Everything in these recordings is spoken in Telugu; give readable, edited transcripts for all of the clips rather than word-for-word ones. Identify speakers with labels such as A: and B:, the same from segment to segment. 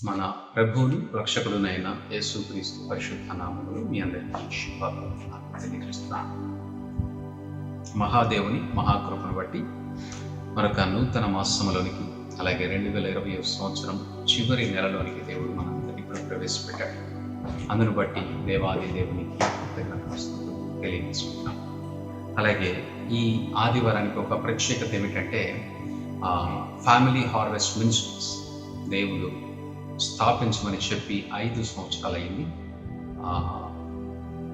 A: మన ప్రభువును రక్షకుడునైన యేసుక్రీస్తు పరిశుద్ధ నామములో మీ అందరికీ శుభాలు తెలియజేస్తున్నాను. మహాదేవుని మహాకృపను బట్టి మరొక నూతన మాసములోనికి, అలాగే 2020 సంవత్సరం చివరి నెలలోనికి దేవుడు మనందరినీ కూడా ప్రవేశపెట్టాడు. అందును బట్టి దేవాది దేవునికి కృతజ్ఞతలు తెలియజేస్తున్నాం. అలాగే ఈ ఆదివారానికి ఒక ప్రత్యేకత ఏమిటంటే ఫ్యామిలీ హార్వెస్ట్ మినిస్ట్రీస్ దేవుడు స్థాపించమని చెప్పి 5 సంవత్సరాలు అయింది.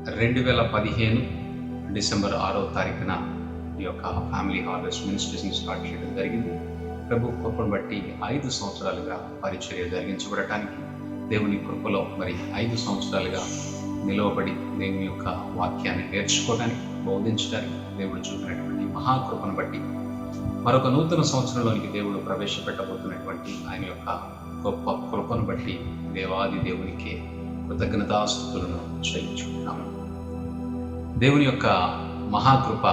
A: 2015 డిసెంబర్ 6వ తారీఖున ఈ యొక్క ఫ్యామిలీ హార్వెస్ట్ మినిస్ట్రీస్ని స్టార్ట్ చేయడం జరిగింది. ప్రభు కృపను బట్టి 5 సంవత్సరాలుగా పరిచర్య జరిగించబడటానికి, దేవుని కృపలో మరి 5 సంవత్సరాలుగా నిలవబడి దేవుని యొక్క వాక్యాన్ని నేర్చుకోవడానికి, బోధించడానికి దేవుడు చూపినటువంటి మహాకృపను బట్టి మరొక నూతన సంవత్సరంలోనికి దేవుడు ప్రవేశపెట్టబోతున్నటువంటి ఆయన యొక్క గొప్ప కృపను బట్టి దేవాది దేవునికి కృతజ్ఞతాస్తుతులను చెల్లించుకుంటున్నాము. దేవుని యొక్క మహాకృప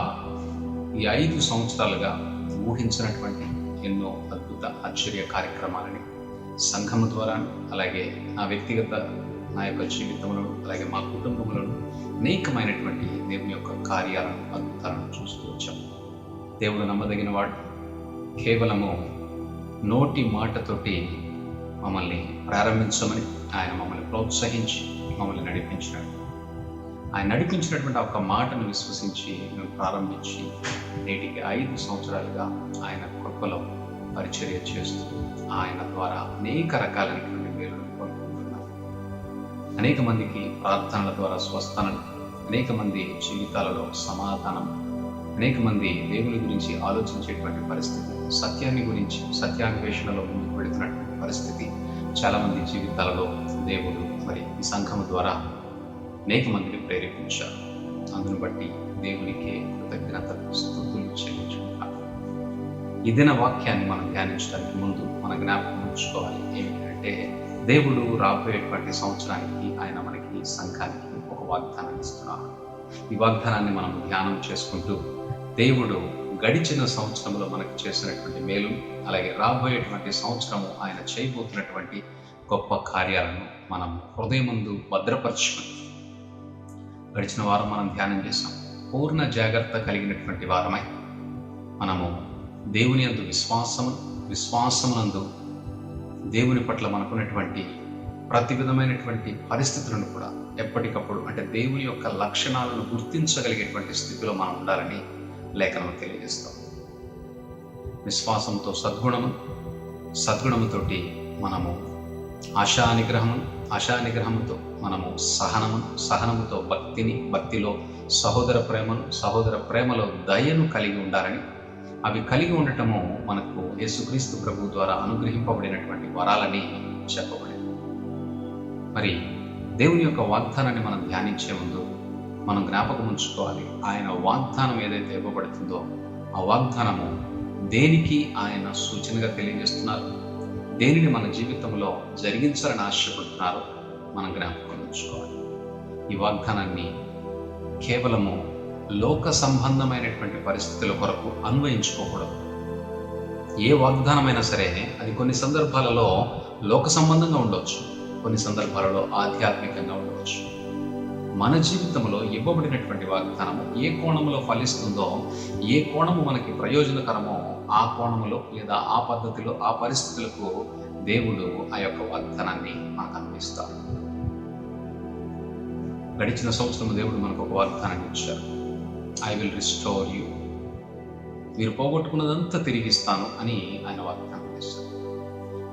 A: ఈ 5 సంవత్సరాలుగా ఊహించినటువంటి ఎన్నో అద్భుత ఆశ్చర్య కార్యక్రమాలని సంఘము ద్వారా, అలాగే నా వ్యక్తిగత నా యొక్క జీవితంలో, అలాగే మా కుటుంబంలో అనేకమైనటువంటి దేవుని యొక్క కార్యాలను, అద్భుతాలను చూస్తూ వచ్చాము. దేవుడు నమ్మదగిన వాడు. కేవలము నోటి మాటతోటి మమ్మల్ని ప్రారంభించమని ఆయన మమ్మల్ని ప్రోత్సహించి మమ్మల్ని నడిపించినాడు. ఆయన నడిపించినటువంటి ఒక మాటను విశ్వసించి మేము ప్రారంభించి నేటికి 5 సంవత్సరాలుగా ఆయన కృపలో పరిచర్య చేస్తూ ఆయన ద్వారా అనేక రకాలైనటువంటి మేలును పొందుకుంటున్నాం. అనేక మందికి ప్రార్థనల ద్వారా స్వస్థనం, అనేక మంది జీవితాలలో సమాధానం, అనేక మంది దేవుని గురించి ఆలోచించేటువంటి పరిస్థితి, సత్యాన్ని గురించి సత్యాన్వేషణలో ముందుకు వెళుతున్నటువంటి పరిస్థితి చాలా మంది జీవితాలలో దేవుడు మరి ఈ సంఘం ద్వారా అనేక మందిని ప్రేరేపించారు. అందును బట్టి దేవునికి కృతజ్ఞతలు, స్తుతులు చెల్లించుకుంటాం. ఈ దిన వాక్యాన్ని మనం ధ్యానించడానికి ముందు మన జ్ఞాపకం ఉంచుకోవాలి ఏమిటంటే, దేవుడు రాబోయేటువంటి సంవత్సరానికి ఆయన మనకి సంఘానికి ఒక వాగ్దానాన్ని ఇస్తున్నారు. ఈ వాగ్దానాన్ని మనం ధ్యానం చేసుకుంటూ దేవుడు గడిచిన సంవత్సరంలో మనకు చేసినటువంటి మేలు, అలాగే రాబోయేటువంటి సంవత్సరము ఆయన చేయబోతున్నటువంటి గొప్ప కార్యాలను మనం హృదయమందు భద్రపరచుకుని, గడిచిన వారం మనం ధ్యానం చేసాం. పూర్ణ జాగ్రత్త కలిగినటువంటి వారమై మనము దేవుని యందు విశ్వాసమునందు దేవుని పట్ల మనకున్నటువంటి ప్రతి విధమైనటువంటి పరిస్థితులను కూడా ఎప్పటికప్పుడు, అంటే దేవుని యొక్క లక్షణాలను గుర్తించగలిగేటువంటి స్థితిలో మనం ఉండాలని లేఖనం తెలియజేస్తాం. విశ్వాసంతో సద్గుణముతోటి మనము ఆశానిగ్రహముతో మనము సహనముతో భక్తిలో సహోదర ప్రేమలో దయను కలిగి ఉండాలని, అవి కలిగి ఉండటము మనకు యేసుక్రీస్తు ప్రభు ద్వారా అనుగ్రహింపబడినటువంటి వరాలని చెప్పబడింది. మరి దేవుని యొక్క వాగ్దానాన్ని మనం ధ్యానించే ముందు మనం జ్ఞాపకం ఉంచుకోవాలి, ఆయన వాగ్దానం ఏదైతే ఇవ్వబడుతుందో ఆ వాగ్దానము దేనికి ఆయన సూచనగా తెలియజేస్తున్నారు, దేనిని మన జీవితంలో జరిగించాలని ఆశపడుతున్నారో మనం జ్ఞాపకం ఉంచుకోవాలి. ఈ వాగ్దానాన్ని కేవలము లోక సంబంధమైనటువంటి పరిస్థితుల కొరకు అన్వయించుకోకూడదు. ఏ వాగ్దానమైనా సరే అది కొన్ని సందర్భాలలో లోక సంబంధంగా ఉండవచ్చు, కొన్ని సందర్భాలలో ఆధ్యాత్మికంగా ఉండవచ్చు. మన జీవితంలో ఇవ్వబడినటువంటి వాగ్దానము ఏ కోణంలో ఫలిస్తుందో, ఏ కోణము మనకి ప్రయోజనకరమో ఆ కోణములో లేదా ఆ పద్ధతిలో ఆ పరిస్థితులకు దేవుడు ఆ యొక్క వాగ్దానాన్ని మనకు అందిస్తాడు. గడిచిన సంవత్సరం దేవుడు మనకు ఒక వాగ్దానాన్ని ఇచ్చారు. ఐ విల్ రిస్టోర్ యూ, మీరు పోగొట్టుకున్నదంతా తిరిగిస్తాను అని ఆయన వాగ్దానం చేస్తారు.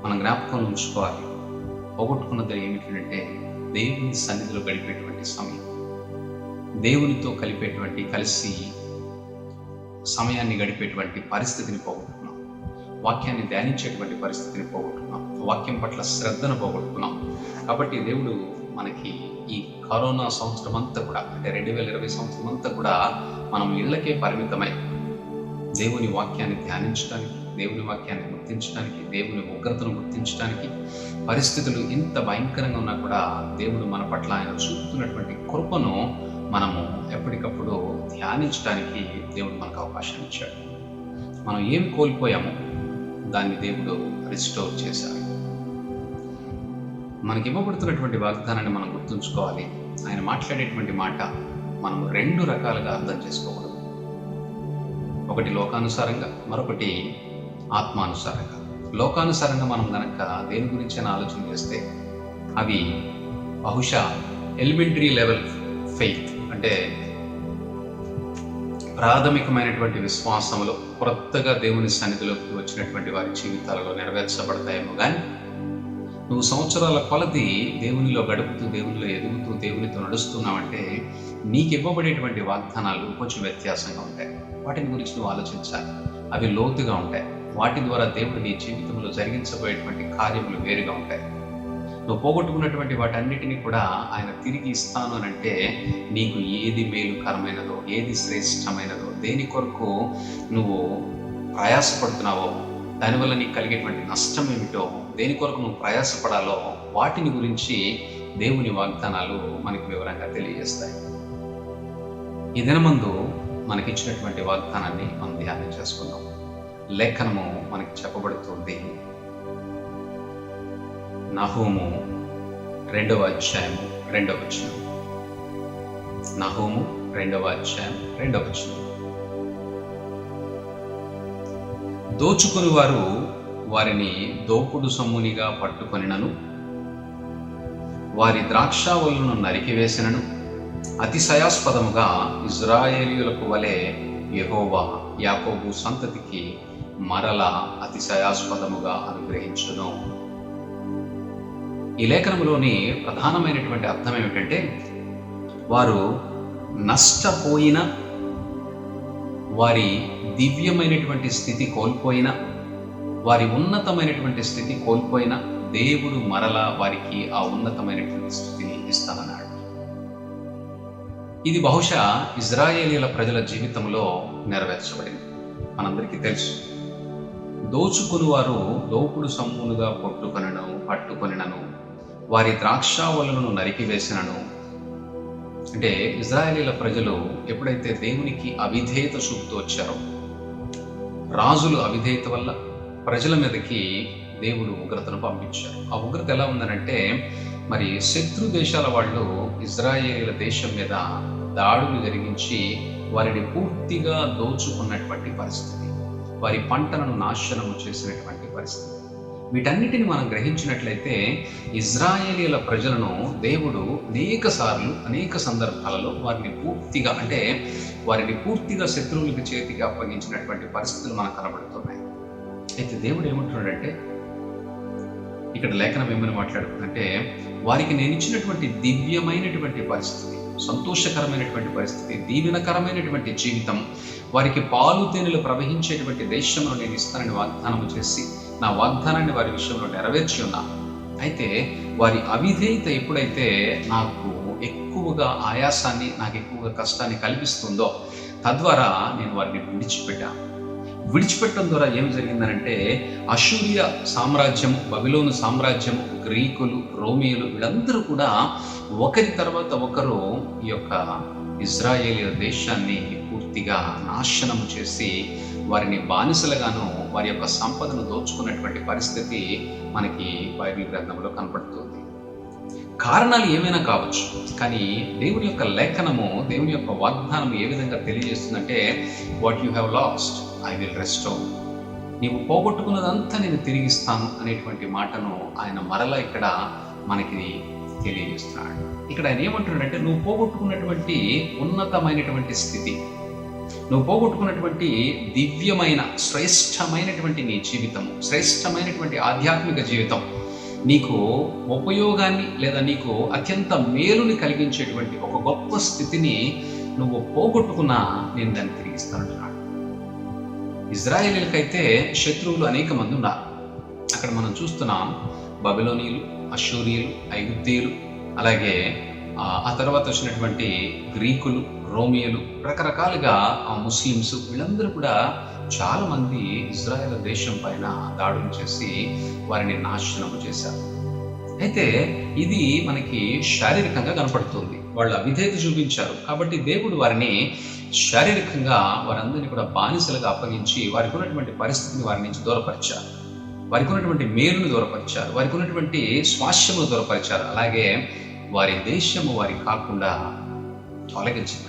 A: మనం జ్ఞాపకం ఉంచుకోవాలి, పోగొట్టుకున్నది ఏమిటంటే దేవుని సన్నిధిలో గడిపేటువంటి సమయం, దేవునితో కలిసి సమయాన్ని గడిపేటువంటి పరిస్థితిని పోగొట్టుకున్నాం, వాక్యాన్ని ధ్యానించేటువంటి పరిస్థితిని పోగొట్టుకున్నాం, వాక్యం పట్ల శ్రద్ధను పోగొట్టుకున్నాం. కాబట్టి దేవుడు మనకి ఈ కరోనా సంవత్సరం అంతా కూడా, అంటే 2020 సంవత్సరం అంతా కూడా మనం ఇళ్ళకే పరిమితమై దేవుని వాక్యాన్ని ధ్యానించడానికి, దేవుని వాక్యాన్ని గుర్తించడానికి, దేవుని ఉగ్రతను గుర్తించడానికి, పరిస్థితులు ఇంత భయంకరంగా ఉన్నా కూడా దేవుడు మన పట్ల ఆయన చూపుతున్నటువంటి కృపను మనము ఎప్పటికప్పుడు ధ్యానించడానికి దేవుడు మనకు అవకాశం ఇచ్చాడు. మనం ఏం కోల్పోయామో దాన్ని దేవుడు రిస్టోర్ చేశారు. మనకి ఇవ్వబడుతున్నటువంటి వాగ్దానాన్ని మనం గుర్తుంచుకోవాలి. ఆయన మాట్లాడేటువంటి మాట మనం 2 రకాలుగా అర్థం చేసుకోకూడదు. ఒకటి లోకానుసారంగా, మరొకటి ఆత్మానుసారంగా. లోకానుసారంగా మనం గనక దేని గురించి ఆలోచన చేస్తే అవి బహుశా ఎలిమెంటరీ లెవెల్ ఫెయిత్, అంటే ప్రాథమికమైనటువంటి విశ్వాసంలో కొత్తగా దేవుని సన్నిధిలోకి వచ్చినటువంటి వారి జీవితాలలో నెరవేర్చబడతాయేమో కానీ, నువ్వు సంవత్సరాల కొలది దేవునిలో గడుపుతూ, దేవునిలో ఎదుగుతూ, దేవునితో నడుస్తున్నావంటే నీకు ఇవ్వబడేటువంటి వాగ్దానాలు కొంచెం వ్యత్యాసంగా ఉంటాయి. వాటిని గురించి నువ్వు ఆలోచించాలి. అవి లోతుగా ఉంటాయి. వాటి ద్వారా దేవుడు నీ జీవితంలో జరిగించబోయేటువంటి కార్యములు వేరుగా ఉంటాయి. నువ్వు పోగొట్టుకున్నటువంటి వాటన్నిటినీ కూడా ఆయన తిరిగి ఇస్తాను అని అంటే, నీకు ఏది మేలుకరమైనదో, ఏది శ్రేష్టమైనదో, దేని కొరకు నువ్వు ప్రయాసపడుతున్నావో, దానివల్ల నీకు కలిగేటువంటి నష్టం ఏమిటో, దేని కొరకు నువ్వు ప్రయాసపడాలో, వాటిని గురించి దేవుని వాగ్దానాలు మనకి వివరంగా తెలియజేస్తాయి. ఈ దినమందు మనకిచ్చినటువంటి వాగ్దానాన్ని మనం ధ్యానం చేసుకుందాం. లేఖనము మనకి చెప్పబడుతుంది, నహూము 2వ అధ్యాయము 2వ వచనం. నహూము 2వ అధ్యాయం 2వ వచనం. దోచుకుని వారు వారిని దోపుడు సొమ్మునిగా పట్టుకొనినను, వారి ద్రాక్షావల్లును నరికివేసినను, అతిశయాస్పదముగా ఇజ్రాయేలీయులకు వలె యెహోవా యాకోబు సంతతికి మరల అతిశయాస్పదముగా అనుగ్రహించును. ఈ లేఖనంలోని ప్రధానమైనటువంటి అర్థం ఏమిటంటే, వారు నష్టపోయిన, వారి దివ్యమైనటువంటి స్థితి కోల్పోయిన, వారి ఉన్నతమైనటువంటి స్థితి కోల్పోయిన దేవుడు మరలా వారికి ఆ ఉన్నతమైనటువంటి స్థితిని ఇస్తానన్నాడు. ఇది బహుశా ఇజ్రాయేలీల ప్రజల జీవితంలో నెరవేర్చబడింది. మనందరికీ తెలుసు, దోచుకుని వారు దోపుడు సొమ్మునుగా పట్టుకొనినను, వారి ద్రాక్షావల్లులను నరికివేసినను. అంటే ఇజ్రాయేలీల ప్రజలు ఎప్పుడైతే దేవునికి అవిధేయత చూపుతూ వచ్చారో, రాజులు అవిధేయత వల్ల ప్రజల మీదకి దేవుడు ఉగ్రతను పంపించారు. ఆ ఉగ్రత ఎలా ఉందనంటే, మరి శత్రు దేశాల వాళ్ళు ఇజ్రాయేలీల దేశం మీద దాడులు జరిగించి వారిని పూర్తిగా దోచుకున్నటువంటి పరిస్థితి, వారి పంటలను నాశనము చేసినటువంటి పరిస్థితి. వీటన్నిటిని మనం గ్రహించినట్లయితే, ఇజ్రాయేలీల ప్రజలను దేవుడు అనేక సందర్భాలలో వారిని పూర్తిగా శత్రువులకి చేతికి అప్పగించినటువంటి పరిస్థితులు మనకు కనబడుతున్నాయి. అయితే దేవుడు ఏమంటున్నాడంటే, ఇక్కడ లేఖనం ఏమని మాట్లాడుతుందంటే, వారికి నేను ఇచ్చినటువంటి దివ్యమైనటువంటి పరిస్థితి, సంతోషకరమైనటువంటి పరిస్థితి, దీవెనకరమైనటువంటి జీవితం, వారికి పాలు తేనెలు ప్రవహించేటువంటి దేశంలో నేను ఇస్తానని వాగ్దానం చేసి నా వాగ్దానాన్ని వారి విషయంలో నెరవేర్చి ఉన్నాను. అయితే వారి అవిధేయత ఎప్పుడైతే నాకు ఎక్కువగా ఆయాసాన్ని, నాకు ఎక్కువగా కష్టాన్ని కల్పిస్తుందో, తద్వారా నేను వారిని విడిచిపెట్టడం ద్వారా ఏం జరిగిందనంటే, అషూరియ సామ్రాజ్యము, బబిలోను సామ్రాజ్యము, గ్రీకులు, రోమియోలు వీళ్ళందరూ కూడా ఒకరి తర్వాత ఒకరు ఈ యొక్క ఇజ్రాయేలీల దేశాన్ని పూర్తిగా నాశనము చేసి వారిని బానిసలుగాను, వారి యొక్క సంపదను దోచుకున్నటువంటి పరిస్థితి మనకి బైబిల్ గ్రంథంలో కనపడుతుంది. కారణాలు ఏమైనా కావచ్చు, కానీ దేవుని యొక్క లేఖనము, దేవుని యొక్క వాగ్దానం ఏ విధంగా తెలియజేస్తుందంటే, what you have lost I will restore. నీవు పోగొట్టుకున్నదంతా నేను తిరిగిస్తాను అనేటువంటి మాటను ఆయన మరలా ఇక్కడ మనకి తెలియజేస్తున్నాడు. ఇక్కడ ఆయన ఏమంటున్నాడంటే, నువ్వు పోగొట్టుకున్నటువంటి ఉన్నతమైనటువంటి స్థితి, నువ్వు పోగొట్టుకున్నటువంటి దివ్యమైన, శ్రేష్టమైనటువంటి నీ జీవితము, శ్రేష్టమైనటువంటి ఆధ్యాత్మిక జీవితం, నీకు ఉపయోగాన్ని లేదా నీకు అత్యంత మేలుని కలిగించేటువంటి ఒక గొప్ప స్థితిని నువ్వు పోగొట్టుకున్నా నేను దాన్ని తిరిగిస్తానంటున్నాడు. ఇజ్రాయేలీలకైతే శత్రువులు అనేక మంది ఉన్నారు. అక్కడ మనం చూస్తున్నాం, బబిలోనీయులు, అషూరియులు, ఐగుప్తీయులు, అలాగే ఆ తర్వాత వచ్చినటువంటి గ్రీకులు, రోమియోలు, రకరకాలుగా ముస్లిమ్స్, వీళ్ళందరూ కూడా చాలా మంది ఇజ్రాయేల్ దేశం పైన దాడులు చేసి వారిని నాశనం చేశారు. అయితే ఇది మనకి శారీరకంగా కనపడుతుంది. వాళ్ళు అవిధేయత చూపించారు కాబట్టి దేవుడు వారిని శారీరకంగా వారందరినీ కూడా బానిసలుగా అప్పగించి వారికి ఉన్నటువంటి పరిస్థితిని వారి నుంచి దూరపరిచారు. వారికి ఉన్నటువంటి మేలును దూరపరిచారు, వారికి ఉన్నటువంటి స్వాస్థ్యమును దూరపరిచారు. అలాగే వారి దేశము వారి కాకుండా తొలగించింది.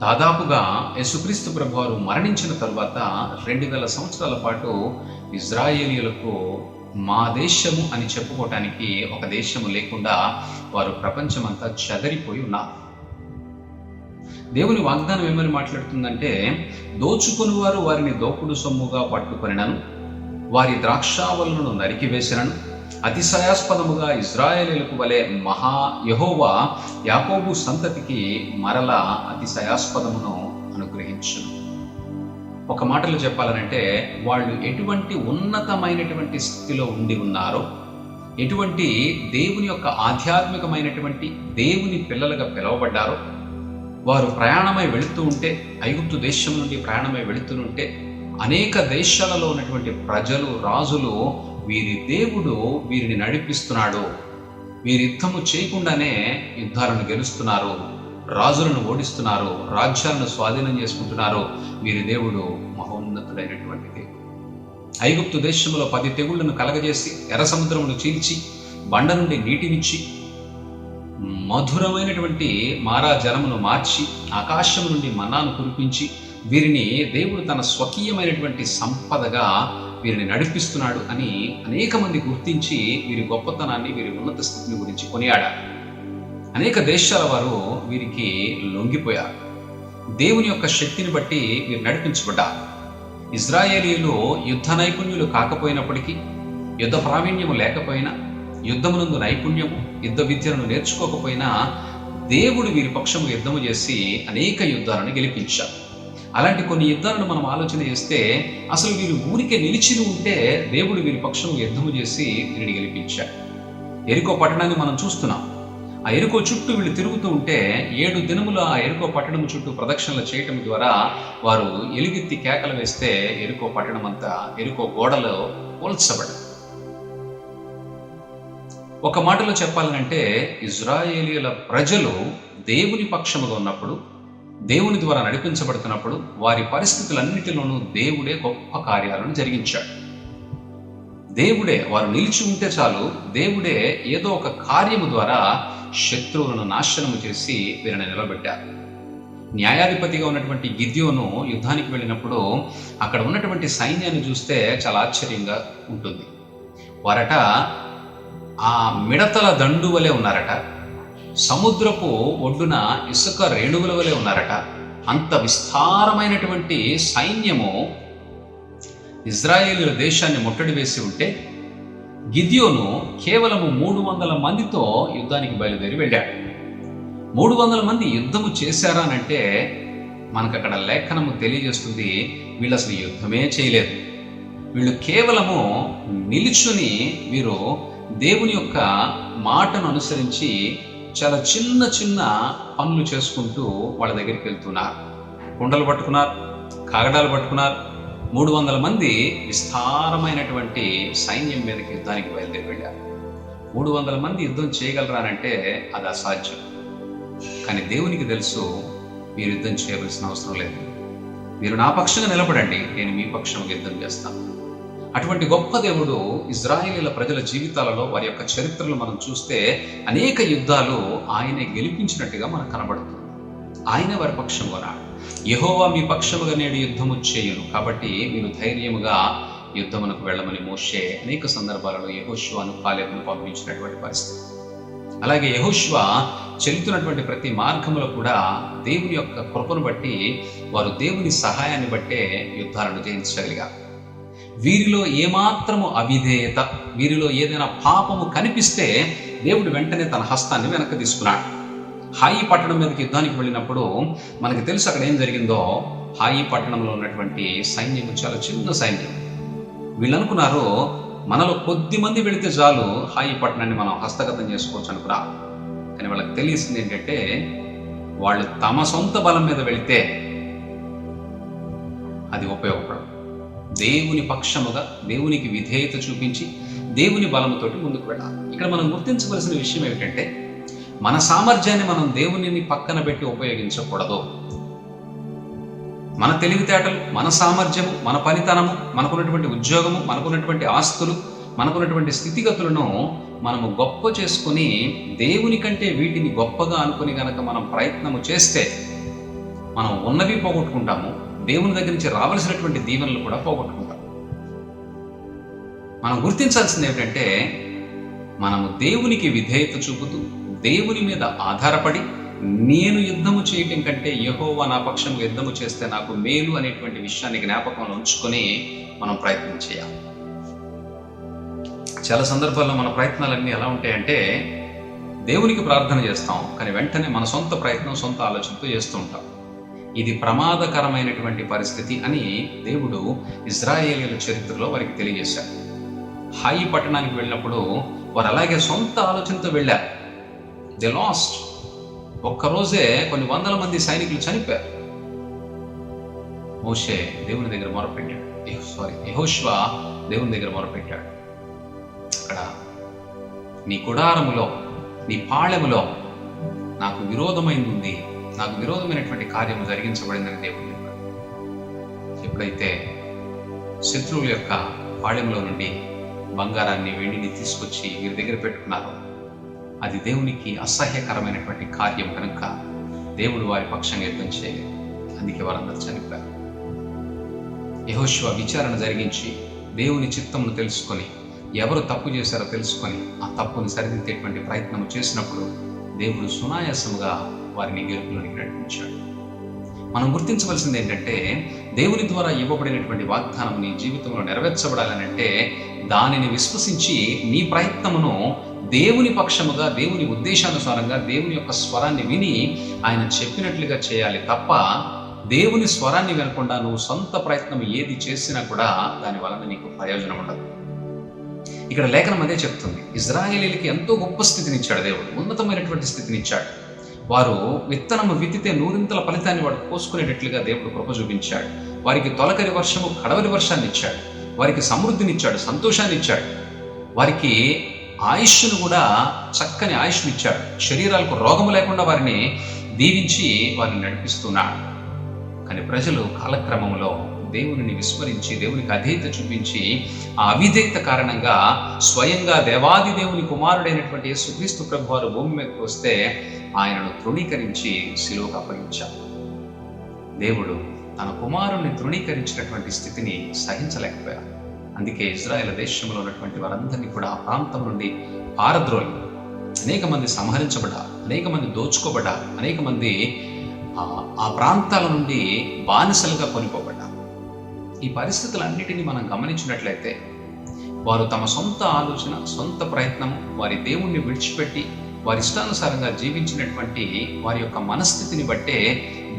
A: దాదాపుగా యేసుక్రీస్తు ప్రభువారు మరణించిన తరువాత 2000 సంవత్సరాల పాటు ఇజ్రాయేలీయులకు మా దేశము అని చెప్పుకోవటానికి ఒక దేశము లేకుండా వారు ప్రపంచమంతా చెదరిపోయి ఉన్నారు. దేవుని వాగ్దానం ఏమని మాట్లాడుతుందంటే, దోచుకుని వారు వారిని దోపుడు సొమ్ముగా పట్టుకొనినను, వారి ద్రాక్షావల్లును నరికివేసినను, అతిశయాస్పదముగా ఇజ్రాయేలీయులకు వలె యెహోవా యాకోబు సంతతికి మరలా అతిశయాస్పదమును అనుగ్రహించును. ఒక మాటలో చెప్పాలనంటే, వాళ్ళు ఎటువంటి ఉన్నతమైనటువంటి స్థితిలో ఉండి ఉన్నారో, ఎటువంటి దేవుని యొక్క ఆధ్యాత్మికమైనటువంటి దేవుని పిల్లలుగా పిలువబడ్డారో, వారు ప్రయాణమై వెళుతూ ఉంటే, ఐగుప్తు దేశం నుండి ప్రయాణమై వెళుతుంటే అనేక దేశాలలో ఉన్నటువంటి ప్రజలు, రాజులు వీరి దేవుడు వీరిని నడిపిస్తున్నాడు, వీరి యుద్ధము చేయకుండానే యుద్ధాలను గెలుస్తున్నారు, రాజులను ఓడిస్తున్నారు, రాజ్యాలను స్వాధీనం చేసుకుంటున్నారు, వీరి దేవుడు మహోన్నతుడైనటువంటి దేవుడు. ఐగుప్తు దేశంలో 10 తెగుళ్లను కలగజేసి ఎర్ర సముద్రమును చీల్చి బండ నుండి నీటినిచ్చి మధురమైనటువంటి మారా జలమును మార్చి ఆకాశం నుండి మన్నాను కురిపించి వీరిని దేవుడు తన స్వకీయమైనటువంటి సంపదగా వీరిని నడిపిస్తున్నాడు అని అనేక మంది గుర్తించి వీరి గొప్పతనాన్ని, వీరి ఉన్నత స్థితిని గురించి కొనియాడారు. అనేక దేశాల వారు వీరికి లొంగిపోయారు. దేవుని యొక్క శక్తిని బట్టి వీరు నడిపించబడ్డారు. ఇజ్రాయేలీయులు యుద్ధ నైపుణ్యులు కాకపోయినప్పటికీ, యుద్ధ ప్రావీణ్యము లేకపోయినా, యుద్ధమునందు నైపుణ్యము, యుద్ధ విద్యను నేర్చుకోకపోయినా దేవుడు వీరి పక్షము యుద్ధము చేసి అనేక యుద్ధాలను గెలిపించారు. అలాంటి కొన్ని యుద్ధాలను మనం ఆలోచన చేస్తే, అసలు వీరు ఊరికే నిలిచి ఉంటే దేవుడు వీరి పక్షము యుద్ధము చేసి వీరిని గెలిపించాడు. ఎరికో పట్టణాన్ని మనం చూస్తున్నాం. ఆ ఎరికో చుట్టూ వీళ్ళు తిరుగుతూ ఉంటే 7 దినములు ఆ ఎరికో పట్టణం చుట్టూ ప్రదక్షిణలు చేయటం ద్వారా వారు ఎలుగెత్తి కేకలు వేస్తే ఎరికో పట్టణం అంతా, ఎరికో గోడలో పోల్చబడి. ఒక మాటలో చెప్పాలంటే, ఇజ్రాయేలీయుల ప్రజలు దేవుని పక్షముగా ఉన్నప్పుడు, దేవుని ద్వారా నడిపించబడుతున్నప్పుడు వారి పరిస్థితులన్నిటిలోనూ దేవుడే గొప్ప కార్యాలను జరిగించాడు. దేవుడే, వారు నిలిచి ఉంటే చాలు, దేవుడే ఏదో ఒక కార్యము ద్వారా శత్రువులను నాశనము చేసి వీరిని నిలబెట్టారు. న్యాయాధిపతిగా ఉన్నటువంటి గిద్యోను యుద్ధానికి వెళ్ళినప్పుడు అక్కడ ఉన్నటువంటి సైన్యాన్ని చూస్తే చాలా ఆశ్చర్యంగా ఉంటుంది. వారట ఆ మిడతల దండు వలె ఉన్నారట, సముద్రపు ఒడ్డున ఇసుక రేణువుల వలె ఉన్నారట. అంత విస్తారమైనటువంటి సైన్యము ఇజ్రాయేలీయుల దేశాన్ని ముట్టడి వేసి ఉంటే గిద్యోను కేవలము 300 మందితో యుద్ధానికి బయలుదేరి వెళ్ళాడు. 300 మంది యుద్ధము చేశారా అంటే మనకు అక్కడ లేఖనము తెలియజేస్తుంది, వీళ్ళు అసలు యుద్ధమే చేయలేదు. వీళ్ళు కేవలము నిలుచుని వీరు దేవుని యొక్క మాటను అనుసరించి చాలా చిన్న చిన్న పనులు చేసుకుంటూ వాళ్ళ దగ్గరికి వెళ్తున్నారు. కుండలు పట్టుకున్నారు, కాగడాలు పట్టుకున్నారు. 300 మంది విస్తారమైనటువంటి సైన్యం మీదకి యుద్ధానికి బయలుదేరి వెళ్ళారు. 300 మంది యుద్ధం చేయగలరానంటే అది అసాధ్యం. కానీ దేవునికి తెలుసు, మీరు యుద్ధం చేయవలసిన అవసరం లేదు, మీరు నా పక్షంగా నిలబడండి, నేను మీ పక్షంగా యుద్ధం చేస్తాను. అటువంటి గొప్ప దేవుడు ఇజ్రాయేలీల ప్రజల జీవితాలలో, వారి యొక్క చరిత్రలు మనం చూస్తే అనేక యుద్ధాలు ఆయనే గెలిపించినట్టుగా మనకు కనబడుతుంది. ఆయన వారి పక్షంగా ఉన్నాడు. యెహోవా మీ పక్షముగా నేడు యుద్ధము చేయును, కాబట్టి మీరు ధైర్యముగా యుద్ధమునకు వెళ్ళమని మోషే అనేక సందర్భాలలో యెహోషువను, కాలేబును పంపించినటువంటి పరిస్థితి. అలాగే యెహోషువ చెల్లుతున్నటువంటి ప్రతి మార్గంలో కూడా దేవుని యొక్క కృపను బట్టి, వారు దేవుని సహాయాన్ని బట్టే యుద్ధాలను జయించగలిగారు. వీరిలో ఏమాత్రము అవిధేయత, వీరిలో ఏదైనా పాపము కనిపిస్తే దేవుడు వెంటనే తన హస్తాన్ని వెనక్కి తీసుకున్నాడు. హాయి పట్టణం మీదకి యుద్ధానికి వెళ్ళినప్పుడు మనకి తెలుసు అక్కడ ఏం జరిగిందో. హాయి పట్టణంలో ఉన్నటువంటి సైన్యం చాలా చిన్న సైన్యం. వీళ్ళు అనుకున్నారు, మనలో కొద్ది మంది వెళితే చాలు హాయి పట్టణాన్ని మనం హస్తగతం చేసుకోవచ్చు అనుకున్నారు. కానీ వాళ్ళకి తెలిసింది ఏంటంటే, వాళ్ళు తమ సొంత బలం మీద వెళితే అది ఉపయోగపడదు. దేవుని పక్షముగా, దేవునికి విధేయత చూపించి దేవుని బలముతోటి ముందుకు వెళ్ళాలి. ఇక్కడ మనం గుర్తించవలసిన విషయం ఏమిటంటే, మన సామర్థ్యాన్ని మనం దేవునిని పక్కన పెట్టి ఉపయోగించకూడదు. మన తెలివితేటలు, మన సామర్థ్యము, మన పనితనము, మనకున్నటువంటి ఉద్యోగము, మనకున్నటువంటి ఆస్తులు, మనకున్నటువంటి స్థితిగతులను మనము గొప్ప చేసుకుని దేవుని కంటే వీటిని గొప్పగా అనుకుని గనక మనం ప్రయత్నము చేస్తే మనం ఉన్నవి పోగొట్టుకుంటాము, దేవుని దగ్గర నుంచి రావాల్సినటువంటి దీవెనలు కూడా పోగొట్టుకుంటాం. మనం గుర్తించాల్సింది ఏమిటంటే, మనము దేవునికి విధేయత చూపుతూ దేవుని మీద ఆధారపడి నేను యుద్ధము చేయటం కంటే యెహోవా నా పక్షము యుద్ధము చేస్తే నాకు మేలు అనేటువంటి విషయాన్ని జ్ఞాపకంలో ఉంచుకొని మనం ప్రయత్నం చేయాలి. చాలా సందర్భాల్లో మన ప్రయత్నాలన్నీ ఎలా ఉంటాయంటే, దేవునికి ప్రార్థన చేస్తాం కానీ వెంటనే మన సొంత ప్రయత్నం, సొంత ఆలోచనతో చేస్తూ ఉంటాం. ఇది ప్రమాదకరమైనటువంటి పరిస్థితి అని దేవుడు ఇశ్రాయేలీయుల చరిత్రలో వారికి తెలియజేశారు. హాయి పట్టణానికి వెళ్ళినప్పుడు వారు అలాగే సొంత ఆలోచనతో వెళ్ళారు. They last. ఒక్కరోజే కొన్ని వందల మంది సైనికులు చనిపోయారు. మోషే దేవుని దగ్గర మొరపెట్టాడు, యెహోషువ దేవుని దగ్గర మొరపెట్టాడు. అక్కడ నీ గుడారములో, నీ పాళెములో నాకు విరోధమైంది ఉంది, నాకు విరోధమైనటువంటి కార్యము జరిగించబడిందని దేవుడు చెప్పాడు. ఎప్పుడైతే శత్రువుల యొక్క పాళెంలో నుండి బంగారాన్ని, వెండిని తీసుకొచ్చి వీరి దగ్గర పెట్టుకున్నారో అది దేవునికి అసహ్యకరమైనటువంటి కార్యం కనుక దేవుడు వారి పక్షంగా యుద్ధం చేయలేదు. అందుకే వారందరూ చనిపోయారు. యెహోషువ విచారణ జరిగించి దేవుని చిత్తమును తెలుసుకొని ఎవరు తప్పు చేశారో తెలుసుకొని ఆ తప్పుని సరిదిద్దేటువంటి ప్రయత్నం చేసినప్పుడు దేవుడు సునాయాసముగా వారిని గెలుపులోనికి నడిపించాడు. మనం గుర్తించవలసింది ఏంటంటే, దేవుని ద్వారా ఇవ్వబడినటువంటి వాగ్దానం నీ జీవితంలో నెరవేర్చబడాలనంటే దానిని విశ్వసించి నీ ప్రయత్నమును దేవుని పక్షముగా, దేవుని ఉద్దేశానుసారంగా, దేవుని యొక్క స్వరాన్ని విని ఆయన చెప్పినట్లుగా చేయాలి తప్ప దేవుని స్వరాన్ని వినకుండా నువ్వు సొంత ప్రయత్నం ఏది చేసినా కూడా దాని వలన నీకు ప్రయోజనం ఉండదు. ఇక్కడ లేఖనం అదే చెప్తుంది. ఇశ్రాయేలీయులకి ఎంతో గొప్ప స్థితినిచ్చాడు దేవుడు, ఉన్నతమైనటువంటి స్థితినిచ్చాడు. వారు విత్తనము విత్తితే నూరింతల ఫలితాన్ని వాడు కోసుకునేటట్లుగా దేవుడు కృప చూపించాడు. వారికి తొలకరి వర్షము, కడవరి వర్షాన్ని ఇచ్చాడు. వారికి సమృద్ధినిచ్చాడు, సంతోషాన్ని ఇచ్చాడు. వారికి ఆయుష్ను కూడా చక్కని ఆయుష్ని ఇచ్చాడు. శరీరాలకు రోగము లేకుండా వారిని దీవించి వారిని నడిపిస్తున్నాడు. కానీ ప్రజలు కాలక్రమంలో దేవునిని విస్మరించి దేవునికి అధేయత చూపించి ఆ అవిధేయత కారణంగా స్వయంగా దేవాది దేవుని కుమారుడైనటువంటి యేసుక్రీస్తు ప్రభువారు భూమి మీదకి వస్తే ఆయనను తృణీకరించి శిలువకు అప్పగించారు. దేవుడు తన కుమారుణ్ణి తృణీకరించినటువంటి స్థితిని సహించలేకపోయారు. అందుకే ఇజ్రాయెల్ దేశంలో ఉన్నటువంటి వారందరినీ కూడా ఆ ప్రాంతం నుండి పారద్రోలి అనేక మంది సంహరించబడ్డారు, అనేక మంది దోచుకోబడ్డారు, అనేక మంది ఆ ప్రాంతాల నుండి బానిసలుగా కొనిపోబడ్డారు. ఈ పరిస్థితులన్నిటినీ మనం గమనించినట్లయితే వారు తమ సొంత ఆలోచన, సొంత ప్రయత్నం, వారి దేవుణ్ణి విడిచిపెట్టి వారి ఇష్టానుసారంగా జీవించినటువంటి వారి యొక్క మనస్థితిని బట్టే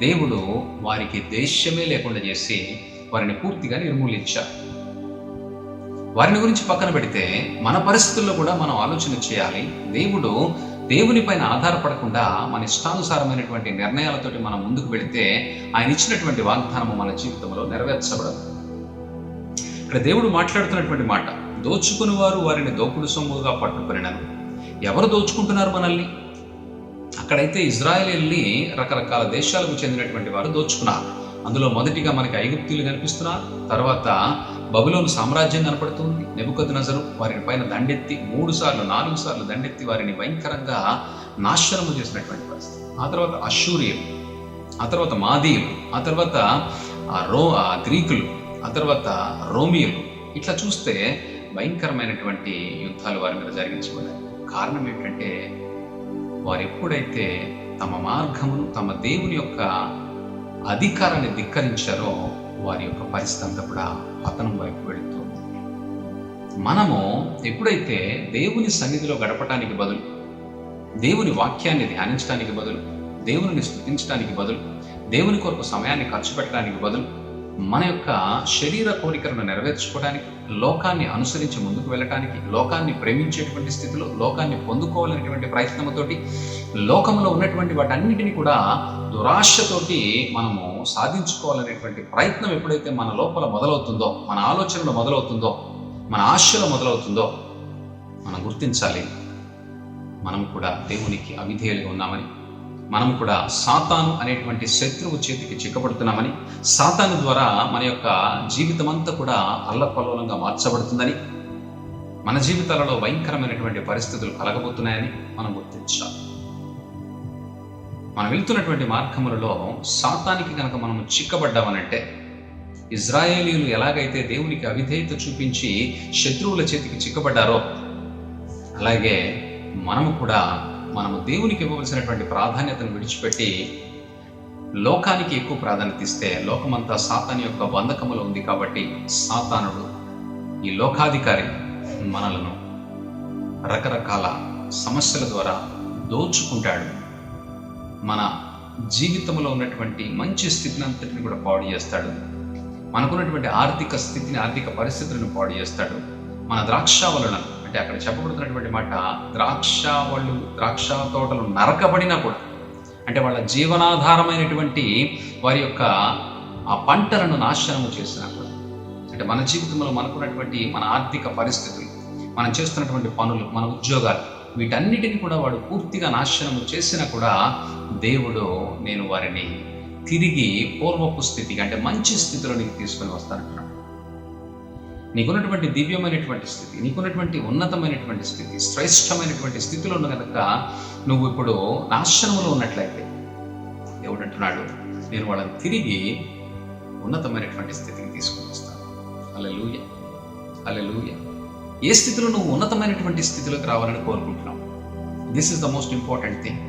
A: దేవుడు వారికి దేశమే లేకుండా చేసి వారిని పూర్తిగా నిర్మూలించారు. వారిని గురించి పక్కన పెడితే మన పరిస్థితుల్లో కూడా మనం ఆలోచన చేయాలి. దేవుని పైన ఆధారపడకుండా మన ఇష్టానుసారమైనటువంటి నిర్ణయాలతోటి మనం ముందుకు వెళితే ఆయన ఇచ్చినటువంటి వాగ్దానము మన జీవితంలో నెరవేర్చబడదు. ఇక్కడ దేవుడు మాట్లాడుతున్నటువంటి మాట, దోచుకుని వారు వారిని దోపుడు సొమ్ముగా పట్టుకొనినను. ఎవరు దోచుకుంటున్నారు మనల్ని? అక్కడైతే ఇజ్రాయేలీయుల్ని రకరకాల దేశాలకు చెందినటువంటి వారు దోచుకున్నారు. అందులో మొదటిగా మనకి ఐగుప్తీయులు కనిపిస్తున్నారు. తర్వాత బబులోను సామ్రాజ్యం కనపడుతుంది. నెబుకద్నెజరు వారి పైన దండెత్తి 3 సార్లు 4 సార్లు దండెత్తి వారిని భయంకరంగా నాశనము చేసినటువంటి పరిస్థితి. ఆ తర్వాత అష్షూరియలు, ఆ తర్వాత మాదీయులు, ఆ తర్వాత గ్రీకులు, ఆ తర్వాత రోమియులు. ఇట్లా చూస్తే భయంకరమైనటువంటి యుద్ధాలు వారి మీద జరిగించబడ్డాయి. కారణం ఏంటంటే వారు ఎప్పుడైతే తమ మార్గమును, తమ దేవుని యొక్క అధికారాన్ని ధిక్కరించారో వారి యొక్క పరిస్థితి అంతా కూడా పతనం వైపు వెళుతుంది. మనము ఎప్పుడైతే దేవుని సన్నిధిలో గడపటానికి బదులు, దేవుని వాక్యాన్ని ధ్యానించడానికి బదులు, దేవుని స్తుతించడానికి బదులు, దేవుని కొరకు సమయాన్ని ఖర్చు పెట్టడానికి బదులు మన యొక్క శరీర కోరికలను నెరవేర్చుకోవడానికి, లోకాన్ని అనుసరించి ముందుకు వెళ్ళటానికి, లోకాన్ని ప్రేమించేటువంటి స్థితిలో, లోకాన్ని పొందుకోవాలనేటువంటి ప్రయత్నంతోటి, లోకంలో ఉన్నటువంటి వాటన్నిటిని కూడా దురాశతోటి మనము సాధించుకోవాలనేటువంటి ప్రయత్నం ఎప్పుడైతే మన లోపల మొదలవుతుందో, మన ఆలోచనలో మొదలవుతుందో, మన ఆశలో మొదలవుతుందో మనం గుర్తించాలి, మనం కూడా దేవునికి అవిధేయులుగా ఉన్నామని, మనం కూడా సాతాను అనేటువంటి శత్రువు చేతికి చిక్కబడుతున్నామని, సాతాను ద్వారా మన యొక్క జీవితం అంతా కూడా అల్లకల్లోలంగా మార్చబడుతుందని, మన జీవితాలలో భయంకరమైనటువంటి పరిస్థితులు కలగబోతున్నాయని మనం గుర్తించాలి. మనం వెళ్తున్నటువంటి మార్గములలో సాతానికి కనుక మనము చిక్కబడ్డామనంటే, ఇజ్రాయేలీయులు ఎలాగైతే దేవునికి అవిధేయత చూపించి శత్రువుల చేతికి చిక్కబడ్డారో, అలాగే మనము దేవునికి ఇవ్వవలసినటువంటి ప్రాధాన్యతను విడిచిపెట్టి లోకానికి ఎక్కువ ప్రాధాన్యత ఇస్తే, లోకమంతా సాతాను యొక్క బంధకములో ఉంది కాబట్టి సాతానుడు, ఈ లోకాధికారి, మనలను రకరకాల సమస్యల ద్వారా దోచుకుంటాడు. మన జీవితంలో ఉన్నటువంటి మంచి స్థితిని అంతటిని కూడా పాడు చేస్తాడు. మనకున్నటువంటి ఆర్థిక స్థితిని, ఆర్థిక పరిస్థితులను పాడు చేస్తాడు. మన ద్రాక్షావళులను, అంటే అక్కడ చెప్పబడుతున్నటువంటి మాట, ద్రాక్ష తోటలు నరకబడినా కూడా, అంటే వాళ్ళ జీవనాధారమైనటువంటి వారి యొక్క ఆ పంటలను నాశనము చేసినా కూడా, అంటే మన జీవితంలో మనకున్నటువంటి మన ఆర్థిక పరిస్థితులు, మనం చేస్తున్నటువంటి పనులు, మన ఉద్యోగాలు, వీటన్నిటిని కూడా వాడు పూర్తిగా నాశనము చేసినా కూడా దేవుడు, నేను వారిని తిరిగి పూర్వపు స్థితికి, అంటే మంచి స్థితిలో నీకు తీసుకొని వస్తానంటున్నాడు. నీకున్నటువంటి దివ్యమైనటువంటి స్థితి, నీకున్నటువంటి ఉన్నతమైనటువంటి స్థితి, శ్రేష్టమైనటువంటి స్థితిలో ఉన్న కనుక నువ్వు ఇప్పుడు నాశనములో ఉన్నట్లయితే దేవుడు అంటున్నాడు, నేను వాళ్ళని తిరిగి ఉన్నతమైనటువంటి స్థితికి తీసుకొని వస్తాను. హల్లెలూయా, హల్లెలూయా. ఏ స్థితిలో నువ్వు ఉన్నతమైనటువంటి స్థితిలోకి రావాలని కోరుకుంటున్నావు? This is the most important thing.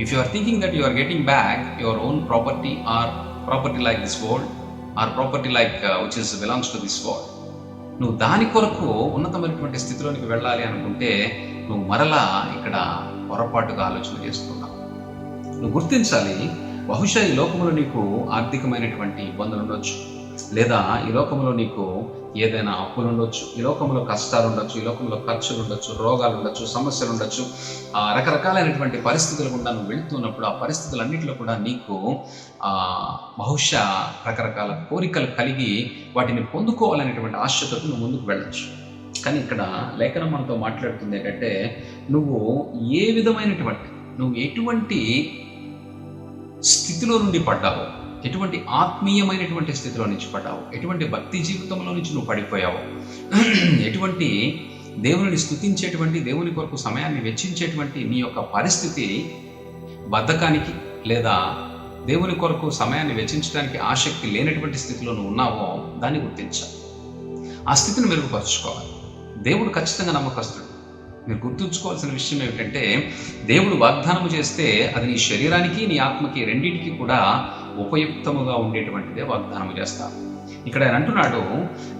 A: If you are thinking that you are getting back your own property or property like this world or property like which belongs to this world, నువ్వు దాని కొరకు ఉన్నతమైనటువంటి స్థితిలోనికి వెళ్ళాలి అనుకుంటే నువ్వు మరలా ఇక్కడ పొరపాటుగా ఆలోచన చేస్తున్నావు. నువ్వు గుర్తించాలి, బహుశా ఈ లోకంలో నీకు ఆర్థికమైనటువంటి ఇబ్బందులు ఉండొచ్చు, లేదా ఈ లోకంలో నీకు ఏదైనా అప్పులు ఉండొచ్చు, ఈ లోకంలో కష్టాలు ఉండొచ్చు, ఈ లోకంలో ఖర్చులు ఉండొచ్చు, రోగాలు ఉండొచ్చు, సమస్యలు ఉండొచ్చు, రకరకాలైనటువంటి పరిస్థితులు గుండా నువ్వు వెళ్తున్నప్పుడు ఆ పరిస్థితులన్నింటిలో కూడా నీకు బహుశా రకరకాల కోరికలు కలిగి వాటిని పొందుకోవాలనేటువంటి ఆశతో నువ్వు ముందుకు వెళ్ళొచ్చు. కానీ ఇక్కడ లేఖనం మనతో మాట్లాడుతుంది ఏంటంటే, నువ్వు ఎటువంటి స్థితిలో నుండి పడ్డావో, ఎటువంటి ఆత్మీయమైనటువంటి స్థితిలో నుంచి పడ్డావు, ఎటువంటి భక్తి జీవితంలో నుంచి నువ్వు పడిపోయావు, ఎటువంటి దేవుని స్తుతించేటువంటి, దేవుని కొరకు సమయాన్ని వెచ్చించేటువంటి నీ యొక్క పరిస్థితి బద్ధకానికి, లేదా దేవుని కొరకు సమయాన్ని వెచ్చించడానికి ఆసక్తి లేనటువంటి స్థితిలో నువ్వు ఉన్నావో దాన్ని గుర్తించాలి. ఆ స్థితిని మెరుగుపరుచుకోవాలి. దేవుడు ఖచ్చితంగా నమ్మకస్తుడు. మీరు గుర్తుంచుకోవాల్సిన విషయం ఏమిటంటే, దేవుడు వాగ్దానము చేస్తే అది నీ శరీరానికి, నీ ఆత్మకి రెండింటికి కూడా ఉపయుక్తముగా ఉండేటువంటిదే వాగ్దానము చేస్తారు. ఇక్కడ ఆయన అంటున్నాడు,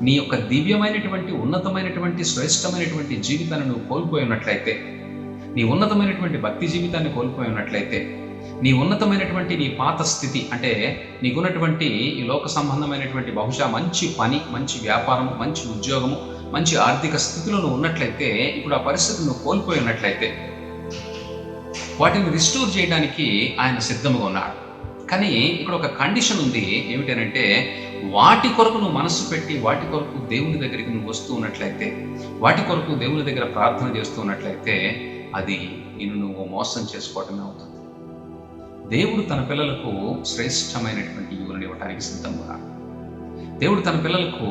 A: నీ యొక్క దివ్యమైనటువంటి, ఉన్నతమైనటువంటి, శ్రేష్టమైనటువంటి జీవితాన్ని నువ్వు కోల్పోయి ఉన్నట్లయితే, నీ ఉన్నతమైనటువంటి భక్తి జీవితాన్ని కోల్పోయి ఉన్నట్లయితే, నీ ఉన్నతమైనటువంటి నీ పాత స్థితి, అంటే నీకున్నటువంటి ఈ లోక సంబంధమైనటువంటి బహుశా మంచి పని, మంచి వ్యాపారము, మంచి ఉద్యోగము, మంచి ఆర్థిక స్థితిలో నువ్వు ఉన్నట్లయితే, ఇప్పుడు ఆ పరిస్థితి నువ్వు కోల్పోయి ఉన్నట్లయితే, వాటిని రిస్టోర్ చేయడానికి ఆయన సిద్ధంగా ఉన్నాడు. కానీ ఇక్కడ ఒక కండిషన్ ఉంది. ఏమిటనంటే, వాటి కొరకు నువ్వు మనస్సు పెట్టి, వాటి కొరకు దేవుని దగ్గరికి నువ్వు వస్తూ ఉన్నట్లయితే, వాటి కొరకు దేవుని దగ్గర ప్రార్థన చేస్తూ ఉన్నట్లయితే, అది నువ్వు మోసం చేసుకోవటమే అవుతుంది. దేవుడు తన పిల్లలకు శ్రేష్టమైనటువంటి ఈవులను ఇవ్వడానికి సిద్ధంగా ఉన్నాడు. దేవుడు తన పిల్లలకు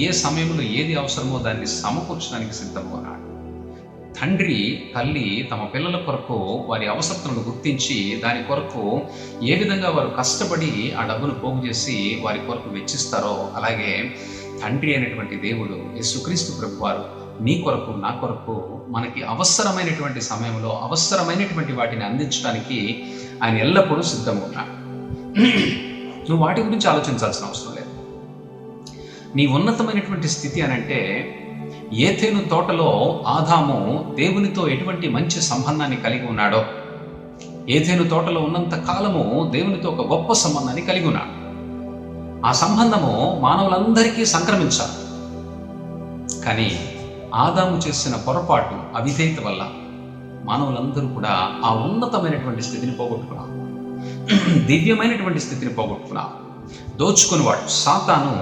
A: ఏ సమయంలో ఏది అవసరమో దాన్ని సమకూర్చడానికి సిద్ధంగా ఉన్నాడు. తండ్రి, తల్లి తమ పిల్లల కొరకు వారి అవసరతలను గుర్తించి, దాని కొరకు ఏ విధంగా వారు కష్టపడి ఆ డబ్బును పోగు చేసి వారి కొరకు వెచ్చిస్తారో, అలాగే తండ్రి అయినటువంటి దేవుడు, యేసుక్రీస్తు ప్రభువారు నీ కొరకు, నా కొరకు, మనకి అవసరమైనటువంటి సమయంలో అవసరమైనటువంటి వాటిని అందించడానికి ఆయన ఎల్లప్పుడూ సిద్ధంగా ఉన్నాడు. నువ్వు వాటి గురించి ఆలోచించాల్సిన అవసరం లేదు. నీ ఉన్నతమైనటువంటి స్థితి అనంటే, ఏథేను తోటలో ఆదాము దేవునితో ఎటువంటి మంచి సంబంధాన్ని కలిగి ఉన్నాడో, ఏథేను తోటలో ఉన్నంత కాలము దేవునితో ఒక గొప్ప సంబంధాన్ని కలిగి ఉన్నాడు. ఆ సంబంధము మానవులందరికీ సంక్రమించాలి. కానీ ఆదాము చేసిన పొరపాటు, అవిధేయత వల్ల మానవులందరూ కూడా ఆ ఉన్నతమైనటువంటి స్థితిని పోగొట్టుకున్నారు, దివ్యమైనటువంటి స్థితిని పోగొట్టుకున్నారు. దోచుకునేవాడు సాతాను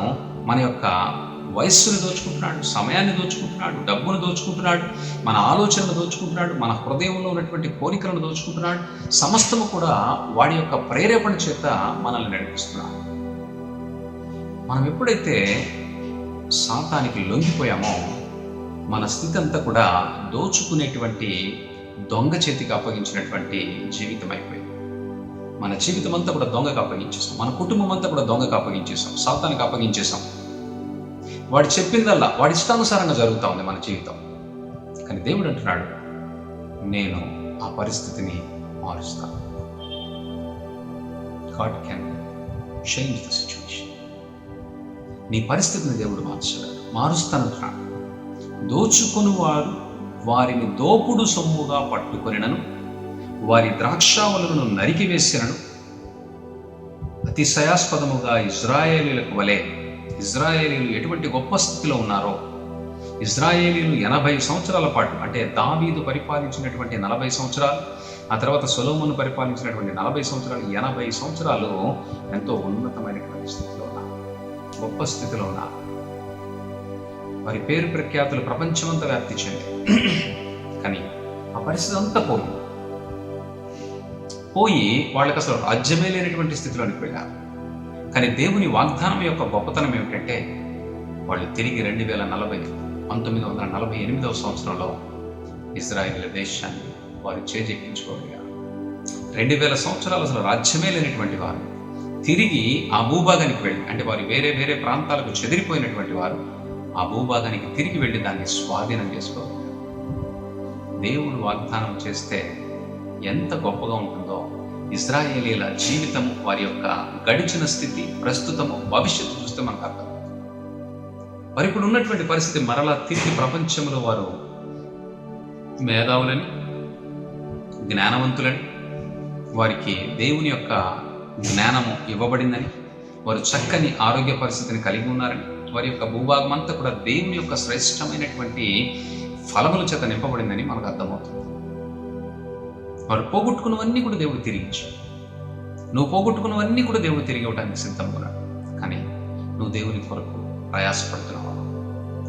A: మన యొక్క వయస్సును దోచుకుంటున్నాడు, సమయాన్ని దోచుకుంటున్నాడు, డబ్బును దోచుకుంటున్నాడు, మన ఆలోచనలు దోచుకుంటున్నాడు, మన హృదయంలో ఉన్నటువంటి కోరికలను దోచుకుంటున్నాడు. సమస్తము కూడా వాడి యొక్క ప్రేరేపణ చేత మనల్ని నడిపిస్తున్నాడు. మనం ఎప్పుడైతే సాతానికి లొంగిపోయామో మన స్థితి అంతా కూడా దోచుకునేటువంటి దొంగ చేతికి అప్పగించినటువంటి జీవితం అయిపోయింది. మన జీవితం అంతా కూడా దొంగకు అప్పగించేసాం, మన కుటుంబం అంతా కూడా దొంగకు అప్పగించేసాం, సాతానికి అప్పగించేసాం. వాడు చెప్పిందల్లా వాడి ఇష్టానుసారంగా జరుగుతూ ఉంది మన జీవితం. కానీ దేవుడు అంటున్నాడు, నేను ఆ పరిస్థితిని మారుస్తాను. God can change the situation. నీ పరిస్థితిని దేవుడు మారుస్తానంటున్నాడు. దోచుకొని వారు వారిని దోపుడు సొమ్ముగా పట్టుకొనినను, వారి ద్రాక్షావళులను నరికివేసినను, అతిశయాస్పదముగా ఇజ్రాయేలీలకు వలె. ఇజ్రాయేలీలు ఎటువంటి గొప్ప స్థితిలో ఉన్నారో, ఇజ్రాయేలీలు 80 సంవత్సరాల పాటు, అంటే దావీదు పరిపాలించినటువంటి 40 సంవత్సరాలు, ఆ తర్వాత సొలొమోను పరిపాలించినటువంటి 40 సంవత్సరాలు, 80 సంవత్సరాలు ఎంతో ఉన్నతమైనటువంటి స్థితిలో ఉన్నారు, గొప్ప స్థితిలో ఉన్నారు. వారి పేరు ప్రఖ్యాతులు ప్రపంచమంతా వ్యాప్తి చెంది. కానీ ఆ పరిస్థితి అంతా పోయి వాళ్ళకి అసలు రాజ్యమే లేనటువంటి స్థితిలోనికి వెళ్ళారు. కానీ దేవుని వాగ్దానం యొక్క గొప్పతనం ఏమిటంటే, వాళ్ళు తిరిగి 1948వ సంవత్సరంలో ఇజ్రాయేల్ దేశాన్ని వారు చేజెక్కించుకోగలిగారు. 2000 సంవత్సరాలు అసలు రాజ్యమే లేనటువంటి వారు తిరిగి ఆ భూభాగానికి వెళ్ళి, అంటే వారు వేరే వేరే ప్రాంతాలకు చెదిరిపోయినటువంటి వారు ఆ భూభాగానికి తిరిగి వెళ్ళి దాన్ని స్వాధీనం చేసుకోగలిగారు. దేవుడు వాగ్దానం చేస్తే ఎంత గొప్పగా ఉంటుందో, ఇజ్రాయేలీల జీవితం, వారి యొక్క గడిచిన స్థితి, ప్రస్తుతము, భవిష్యత్తు చూస్తే మనకు అర్థం. మరి ఇప్పుడు ఉన్నటువంటి పరిస్థితి మరలా తిరిగి ప్రపంచంలో వారు మేధావులని, జ్ఞానవంతులని, వారికి దేవుని యొక్క జ్ఞానము ఇవ్వబడిందని, వారు చక్కని ఆరోగ్య పరిస్థితిని కలిగి ఉన్నారని, వారి యొక్క భూభాగం అంతా కూడా దేవుని యొక్క శ్రేష్టమైనటువంటి ఫలముల చేత నింపబడిందని మనకు అర్థమవుతుంది. వారు పోగొట్టుకున్నవన్నీ కూడా దేవుడు తిరిగించాడు. నువ్వు పోగొట్టుకున్నవన్నీ కూడా దేవుడు తిరిగి ఇవ్వడానికి సిద్ధంగా ఉన్నాడు. కానీ నువ్వు దేవుని కొరకు ప్రయాసపడుతున్నావా?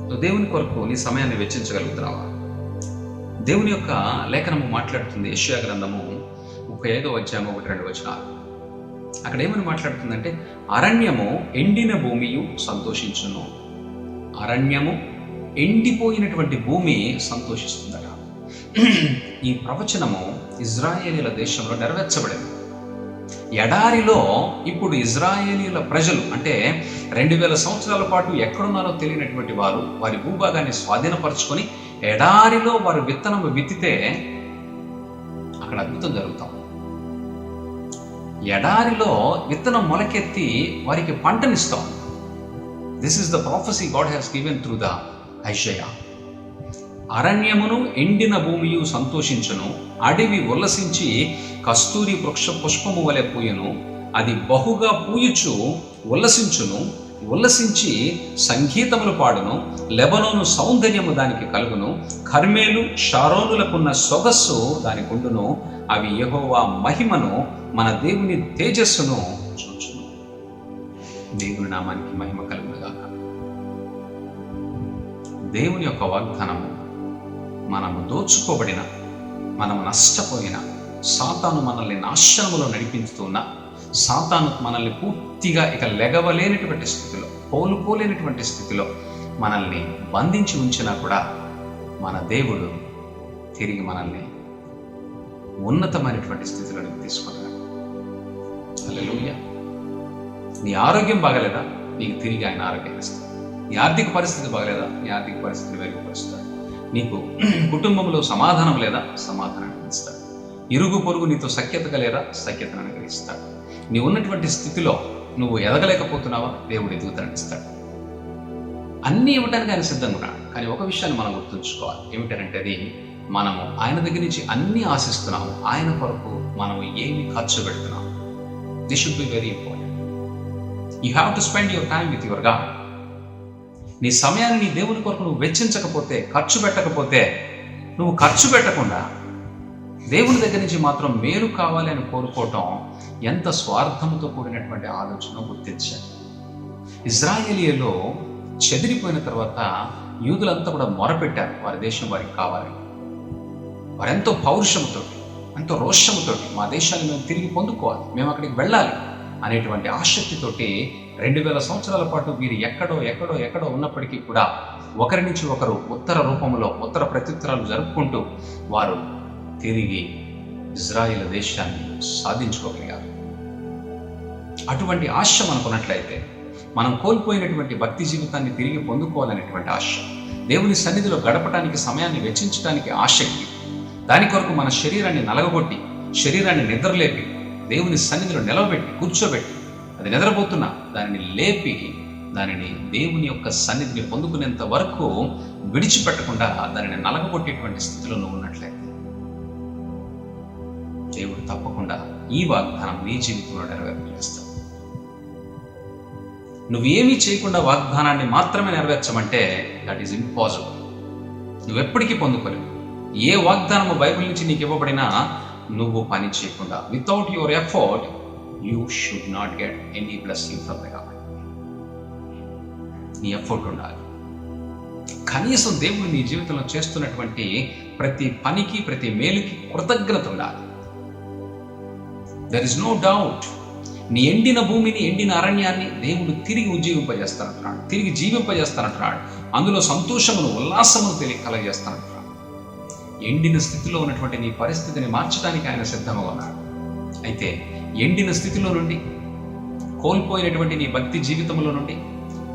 A: నువ్వు దేవుని కొరకు నీ సమయాన్ని వెచ్చించగలుగుతున్నావా? దేవుని యొక్క లేఖనము మాట్లాడుతుంది, యెషయా గ్రంథము 35వ అధ్యాయం 1-2 వచనాలు. అక్కడ ఏమని మాట్లాడుతుందంటే, అరణ్యము ఎండిన భూమియు సంతోషించును. అరణ్యము, ఎండిపోయినటువంటి భూమి సంతోషిస్తుందట. ఈ ప్రవచనము ఇజ్రాయేలీల దేశంలో నెరవేర్చబడింది. ఎడారిలో ఇప్పుడు ఇజ్రాయేలీల ప్రజలు, అంటే 2000 సంవత్సరాల పాటు ఎక్కడున్నారో తెలియనటువంటి వారు వారి భూభాగాన్ని స్వాధీనపరచుకొని ఎడారిలో వారు విత్తనం విత్తితే అక్కడ అద్భుతం జరుగుతాం. ఎడారిలో విత్తనం మొలకెత్తి వారికి పంటనిస్తాం. This is the prophecy God has given through the Isaiah. అరణ్యమును ఎండిన భూమియు సంతోషించును, అడవి ఉల్లసించి కస్తూరి వృక్ష పుష్పము వలె పూయను, అది బహుగా పూయుచు ఉల్లసించును, ఉల్లసించి సంగీతములు పాడును, లెబనోను సౌందర్యము దానికి కలుగును, కర్మేలు షారోనులకున్న సొగస్సు దానికి ఉండును, అవి యెహోవా మహిమను, మన దేవుని తేజస్సును చూచును. దేవుని నామానికి మహిమ కలుగునుగాక. దేవుని యొక్క వాగ్దానము, మనము దోచుకోబడిన, మనము నష్టపోయిన, సాతాను మనల్ని నాశనములో నడిపించుతున్న, సాతాను మనల్ని పూర్తిగా ఇక లెగవలేనటువంటి స్థితిలో, కోలుకోలేనటువంటి స్థితిలో మనల్ని బంధించి ఉంచినా కూడా మన దేవుడు తిరిగి మనల్ని ఉన్నతమైనటువంటి స్థితిలోకి తీసుకుంటాడు. హల్లెలూయా. నీ ఆరోగ్యం బాగలేదా? నీకు తిరిగి ఆయన ఆరోగ్యం ఇస్తాడు. నీ ఆర్థిక పరిస్థితి బాగలేదా? నీ ఆర్థిక పరిస్థితిని మెరుగుపరుస్తాడు. నీకు కుటుంబంలో సమాధానం లేదా? సమాధానాన్ని ఇస్తాడు. ఇరుగు పొరుగు నీతో సఖ్యతగా లేదా? సఖ్యతను అనుగ్రహిస్తాడు. నీ ఉన్నటువంటి స్థితిలో నువ్వు ఎదగలేకపోతున్నావా? దేవుడు ఎదుగుతాడని ఇస్తాడు. అన్నీ ఇవ్వడానికి ఆయన సిద్ధంగా ఉన్నాడు. కానీ ఒక విషయాన్ని మనం గుర్తుంచుకోవాలి. ఏమిటంటే, అది మనము ఆయన దగ్గర నుంచి అన్నీ ఆశిస్తున్నాము, ఆయన కొరకు మనము ఏమి ఖర్చు పెడుతున్నాము. This should be very important. You have to spend your time with your God. నీ సమయాన్ని నీ దేవుని కొరకు నువ్వు వెచ్చించకపోతే, ఖర్చు పెట్టకపోతే, నువ్వు ఖర్చు పెట్టకుండా దేవుని దగ్గర నుంచి మాత్రం మేలు కావాలి అని కోరుకోవటం ఎంత స్వార్థంతో కూడినటువంటి ఆలోచన గుర్తించాలి. ఇజ్రాయేలీలో చెదిరిపోయిన తర్వాత యూదులంతా కూడా మొరపెట్టారు వారి దేశం వారికి కావాలని. వారెంతో పౌరుషంతో, ఎంతో రోషముతోటి మా దేశాన్ని మేము తిరిగి పొందుకోవాలి, మేము అక్కడికి వెళ్ళాలి అనేటువంటి ఆసక్తితోటి 2000 సంవత్సరాల పాటు వీరు ఎక్కడో ఉన్నప్పటికీ కూడా ఒకరి నుంచి ఒకరు ఉత్తర రూపంలో ఉత్తర ప్రత్యుత్తరాలు జరుపుకుంటూ వారు తిరిగి ఇజ్రాయేల్ దేశాన్ని సాధించుకోగలిగారు. అటువంటి ఆశ మనకున్నట్లయితే మనం కోల్పోయినటువంటి భక్తి జీవితాన్ని తిరిగి పొందుకోవాలనేటువంటి ఆశ, దేవుని సన్నిధిలో గడపడానికి సమయాన్ని వెచ్చించడానికి ఆసక్తి, దాని కొరకు మన శరీరాన్ని నలగగొట్టి శరీరాన్ని నిద్రలేపి దేవుని సన్నిధిలో నిలవబెట్టి కూర్చోబెట్టి అది నిద్రపోతున్నా దానిని లేపి దానిని దేవుని యొక్క సన్నిధిని పొందుకునేంత వరకు విడిచిపెట్టకుండా దానిని నలగగొట్టేటువంటి స్థితిలో నువ్వు ఉన్నట్లయితే దేవుడు తప్పకుండా ఈ వాగ్దానం నీ జీవితంలో నెరవేర్చేస్తాడు. నువ్వేమీ చేయకుండా వాగ్దానాన్ని మాత్రమే నెరవేర్చమంటే దట్ ఈస్ ఇంపాసిబుల్. నువ్వెప్పటికీ పొందుకోలేవు. ఏ వాగ్దానము బైబిల్ నుంచి నీకు ఇవ్వబడినా నువ్వు పని చేయకుండా, without your effort you should not get any blessing from the God. నీ ఎఫర్ట్ ఉండాలి. కనీసం దేవుడు నీ జీవితంలో చేస్తున్నటువంటి ప్రతి పనికి ప్రతి మేలుకి కృతజ్ఞత ఉండాలి. There is no doubt. నీ ఎండిన భూమిని ఎండిన అరణ్యాన్ని దేవుడు తిరిగి ఉజ్జీవింపజేస్తానంటున్నాడు, తిరిగి జీవింపజేస్తానంటున్నాడు. అందులో సంతోషమును ఉల్లాసమును కలగజేస్తానంటున్నాడు. ఎండిన స్థితిలో ఉన్నటువంటి నీ పరిస్థితిని మార్చడానికి ఆయన సిద్ధంగా ఉన్నాడు. అయితే ఎండిన స్థితిలో నుండి, కోల్పోయినటువంటి నీ భక్తి జీవితంలో నుండి,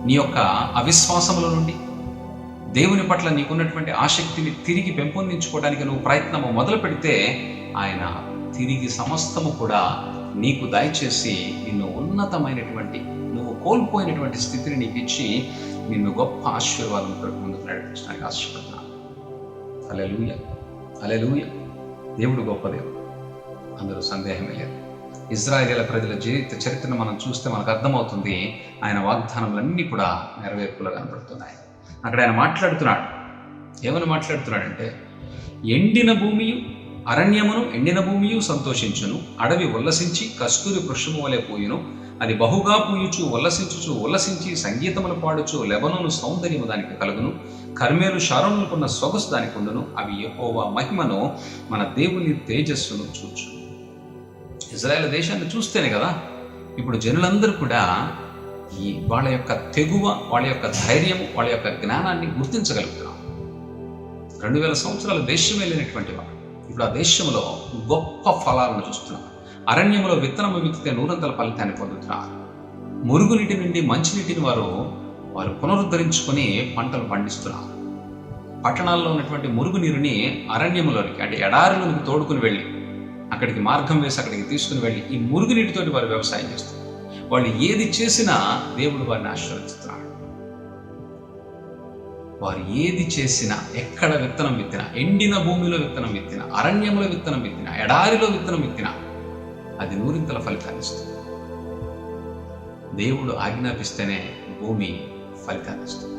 A: నీ యొక్క అవిశ్వాసముల నుండి, దేవుని పట్ల నీకున్నటువంటి ఆసక్తిని తిరిగి పెంపొందించుకోవడానికి నువ్వు ప్రయత్నము మొదలు పెడితే ఆయన తిరిగి సమస్తము కూడా నీకు దయచేసి నిన్ను ఉన్నతమైనటువంటి, నువ్వు కోల్పోయినటువంటి స్థితిని నీకు ఇచ్చి నిన్ను గొప్ప ఆశీర్వాదంతో ముందుకు నడిపించడానికి ఆశపడుతున్నాను. హల్లెలూయా, హల్లెలూయా. దేవుడు గొప్ప దేవుడు, అందులో సందేహమే లేదు. ఇజ్రాయేలీల ప్రజల జీవిత చరిత్రను మనం చూస్తే మనకు అర్థమవుతుంది, ఆయన వాగ్దానములన్నీ కూడా నెరవేర్పులుగా కనబడుతున్నాయి. అక్కడ ఆయన మాట్లాడుతున్నాడు. ఏమని మాట్లాడుతున్నాడంటే, ఎండిన భూమియు అరణ్యమును ఎండిన భూమియు సంతోషించును, అడవి ఉల్లసించి కస్తూరి వృక్షము వలె పూయును, అది బహుగా పూయుచు ఉల్లసించి సంగీతములు పాడుచు లెబనోను సౌందర్యము దానికి కలుగును, కర్మేలు షారోనుకున్న సొగసు దానికి ఉండును, అవి యెహోవా మహిమను మన దేవుని తేజస్సును చూచు. ఇజ్రాయేల్ దేశాన్ని చూస్తేనే కదా ఇప్పుడు జనులందరూ కూడా వాళ్ళ యొక్క తెగువ, వాళ్ళ యొక్క ధైర్యము, వాళ్ళ యొక్క జ్ఞానాన్ని గుర్తించగలుగుతున్నారు. 2000 సంవత్సరాలు దేశం వెళ్ళినటువంటి వారు ఇప్పుడు ఆ దేశంలో గొప్ప ఫలాలను చూస్తున్నారు. అరణ్యంలో విత్తనము విత్తితే 100 ఫలితాన్ని పొందుతున్నారు. మురుగునీటి నుండి మంచినీటిని వారు పునరుద్ధరించుకొని పంటలు పండిస్తున్నారు. పట్టణాల్లో ఉన్నటువంటి మురుగునీరుని అరణ్యములోనికి, అంటే ఎడారిలోనికి తోడుకుని వెళ్ళి, అక్కడికి మార్గం వేసి అక్కడికి తీసుకుని వెళ్ళి ఈ మురుగునీటితోటి వారు వ్యవసాయం చేస్తారు. వాళ్ళు ఏది చేసినా దేవుడు వారిని ఆశీర్వదిస్తున్నాడు. వారు ఏది చేసినా, ఎక్కడ విత్తనం విత్తినా, ఎండిన భూమిలో విత్తనం విత్తినా, అరణ్యంలో విత్తనం విత్తినా, ఎడారిలో విత్తనం విత్తినా అది 100 ఫలితాన్ని ఇస్తుంది. దేవుడు ఆజ్ఞాపిస్తేనే భూమి ఫలితాన్ని ఇస్తుంది.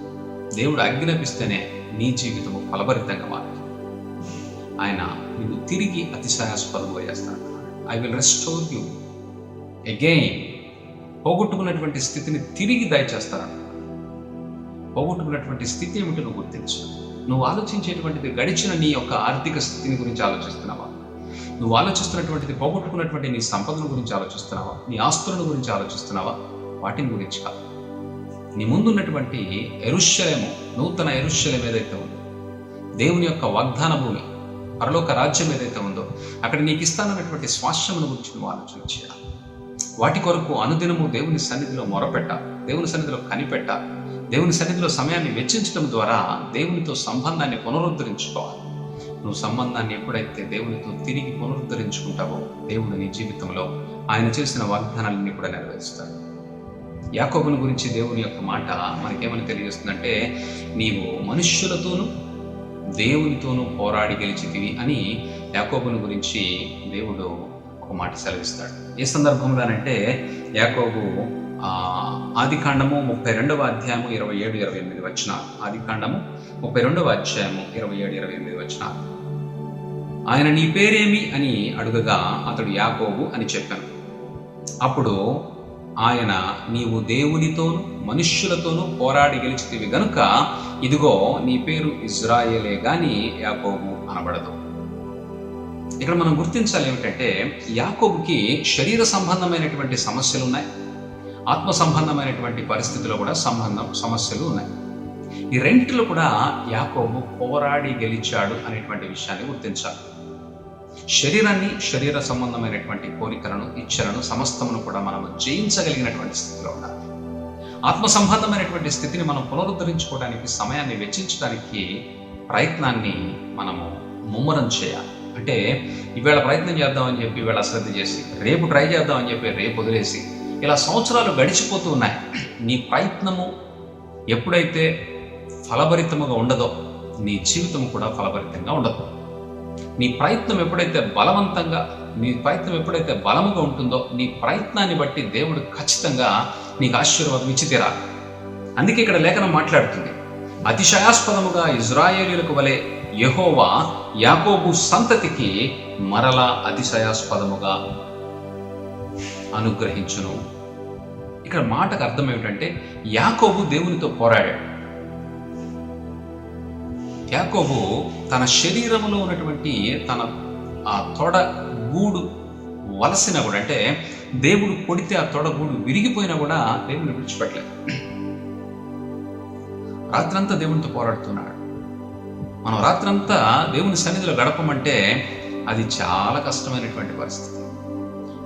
A: దేవుడు ఆజ్ఞాపిస్తేనే నీ జీవితము ఫలభరితంగా మారుతుంది. ఆయన నిన్ను తిరిగి అతిశయాస్పదంగా చేస్తాడు. I will restore you again. పోగొట్టుకున్నటువంటి స్థితిని తిరిగి దయచేస్తాను. పోగొట్టుకున్నటువంటి స్థితి ఏమిటో నువ్వు గుర్తించు. నువ్వు ఆలోచించేటువంటిది గడిచిన నీ యొక్క ఆర్థిక స్థితిని గురించి ఆలోచిస్తున్నావా? నువ్వు ఆలోచిస్తున్నటువంటిది పోగొట్టుకున్నటువంటి నీ సంపదను గురించి ఆలోచిస్తున్నావా? నీ ఆస్తులను గురించి ఆలోచిస్తున్నావా? వాటిని గురించి కాదు. నీ ముందున్నటువంటి యెరూషలేము, నూతన యెరూషలేము ఏదైతే ఉందో, దేవుని యొక్క వాగ్దాన భూమి, పరలోక రాజ్యం ఏదైతే ఉందో, అక్కడ నీకు ఇస్తానన్నటువంటి స్వాస్థ్యమును గురించి నువ్వు ఆలోచన చేయాలి. వాటి కొరకు అనుదినము దేవుని సన్నిధిలో మొరపెట్టాలి, దేవుని సన్నిధిలో కనిపెట్టాలి. దేవుని సన్నిధిలో సమయాన్ని వెచ్చించడం ద్వారా దేవునితో సంబంధాన్ని పునరుద్ధరించుకోవాలి. నువ్వు సంబంధాన్ని ఎప్పుడైతే దేవునితో తిరిగి పునరుద్ధరించుకుంటావో, దేవుడు నీ జీవితంలో ఆయన చేసిన వాగ్దానాలన్నీ కూడా నెరవేరుస్తాడు. యాకోబుని గురించి దేవుని యొక్క మాట మనకేమని తెలియజేస్తుందంటే, నీవు మనుష్యులతోనూ దేవునితోనూ పోరాడి గెలిచితివి అని యాకోబుని గురించి దేవుడు ఒక మాట సెలవిస్తాడు. ఏ సందర్భంలోనంటే, యాకోబు ఆదికాండము 32వ అధ్యాయము 27-28 వచనాలు. ఆదికాండము 32వ అధ్యాయము 27-28 వచనాలు. ఆయన నీ పేరేమి అని అడుగగా అతడు యాకోబు అని చెప్పాను. అప్పుడు ఆయన నీవు దేవునితోనూ మనుష్యులతోనూ పోరాడి గెలిచితివి గనుక ఇదిగో నీ పేరు ఇజ్రాయేలే గాని యాకోబు అనబడదు. ఇక్కడ మనం గుర్తించాలి ఏమిటంటే, యాకోబుకి శరీర సంబంధమైనటువంటి సమస్యలు ఉన్నాయి, ఆత్మ సంబంధమైనటువంటి పరిస్థితుల్లో కూడా సమస్యలు ఉన్నాయి. ఈ రెంటిలో కూడా యాకోబు పోరాడి గెలిచాడు అనేటువంటి విషయాన్ని గుర్తించాలి. శరీరాన్ని, శరీర సంబంధమైనటువంటి కోరికలను, ఇచ్చలను, సమస్తమును కూడా మనము జయించగలిగినటువంటి స్థితిలో ఉండాలి. ఆత్మ సంబంధమైనటువంటి స్థితిని మనం పునరుద్ధరించుకోవడానికి, సమయాన్ని వెచ్చించడానికి ప్రయత్నాన్ని మనము ముమ్మరం చేయాలి. అంటే ఈవేళ ప్రయత్నం చేద్దామని చెప్పి ఈవేళ అశ్రద్ధ చేసి, రేపు ట్రై చేద్దామని చెప్పి రేపు వదిలేసి, ఇలా సంవత్సరాలు గడిచిపోతూ ఉన్నాయి. నీ ప్రయత్నము ఎప్పుడైతే ఫలభరితముగా ఉండదో నీ జీవితం కూడా ఫలభరితంగా ఉండదు. నీ ప్రయత్నం ఎప్పుడైతే బలముగా ఉంటుందో నీ ప్రయత్నాన్ని బట్టి దేవుడు ఖచ్చితంగా నీకు ఆశీర్వాదం ఇచ్చి తీరాలి. అందుకే ఇక్కడ లేఖనం మాట్లాడుతుంది, అతిశయాస్పదముగా ఇజ్రాయేలీయులకు వలె యెహోవా యాకోబు సంతతికి మరలా అతిశయాస్పదముగా అనుగ్రహించును. ఇక్కడ మాటకు అర్థం ఏమిటంటే, యాకోబు దేవునితో పోరాడాడు. యాకోబు తన శరీరంలో ఉన్నటువంటి తన ఆ తొడ గూడు వలసిన కూడా, అంటే దేవుడు కొడితే ఆ తొడ గూడు విరిగిపోయినా కూడా దేవుని విడిచిపెట్టలేదు. రాత్రంతా దేవునితో పోరాడుతున్నాడు. మనం రాత్రంతా దేవుని సన్నిధిలో గడపమంటే అది చాలా కష్టమైనటువంటి పరిస్థితి.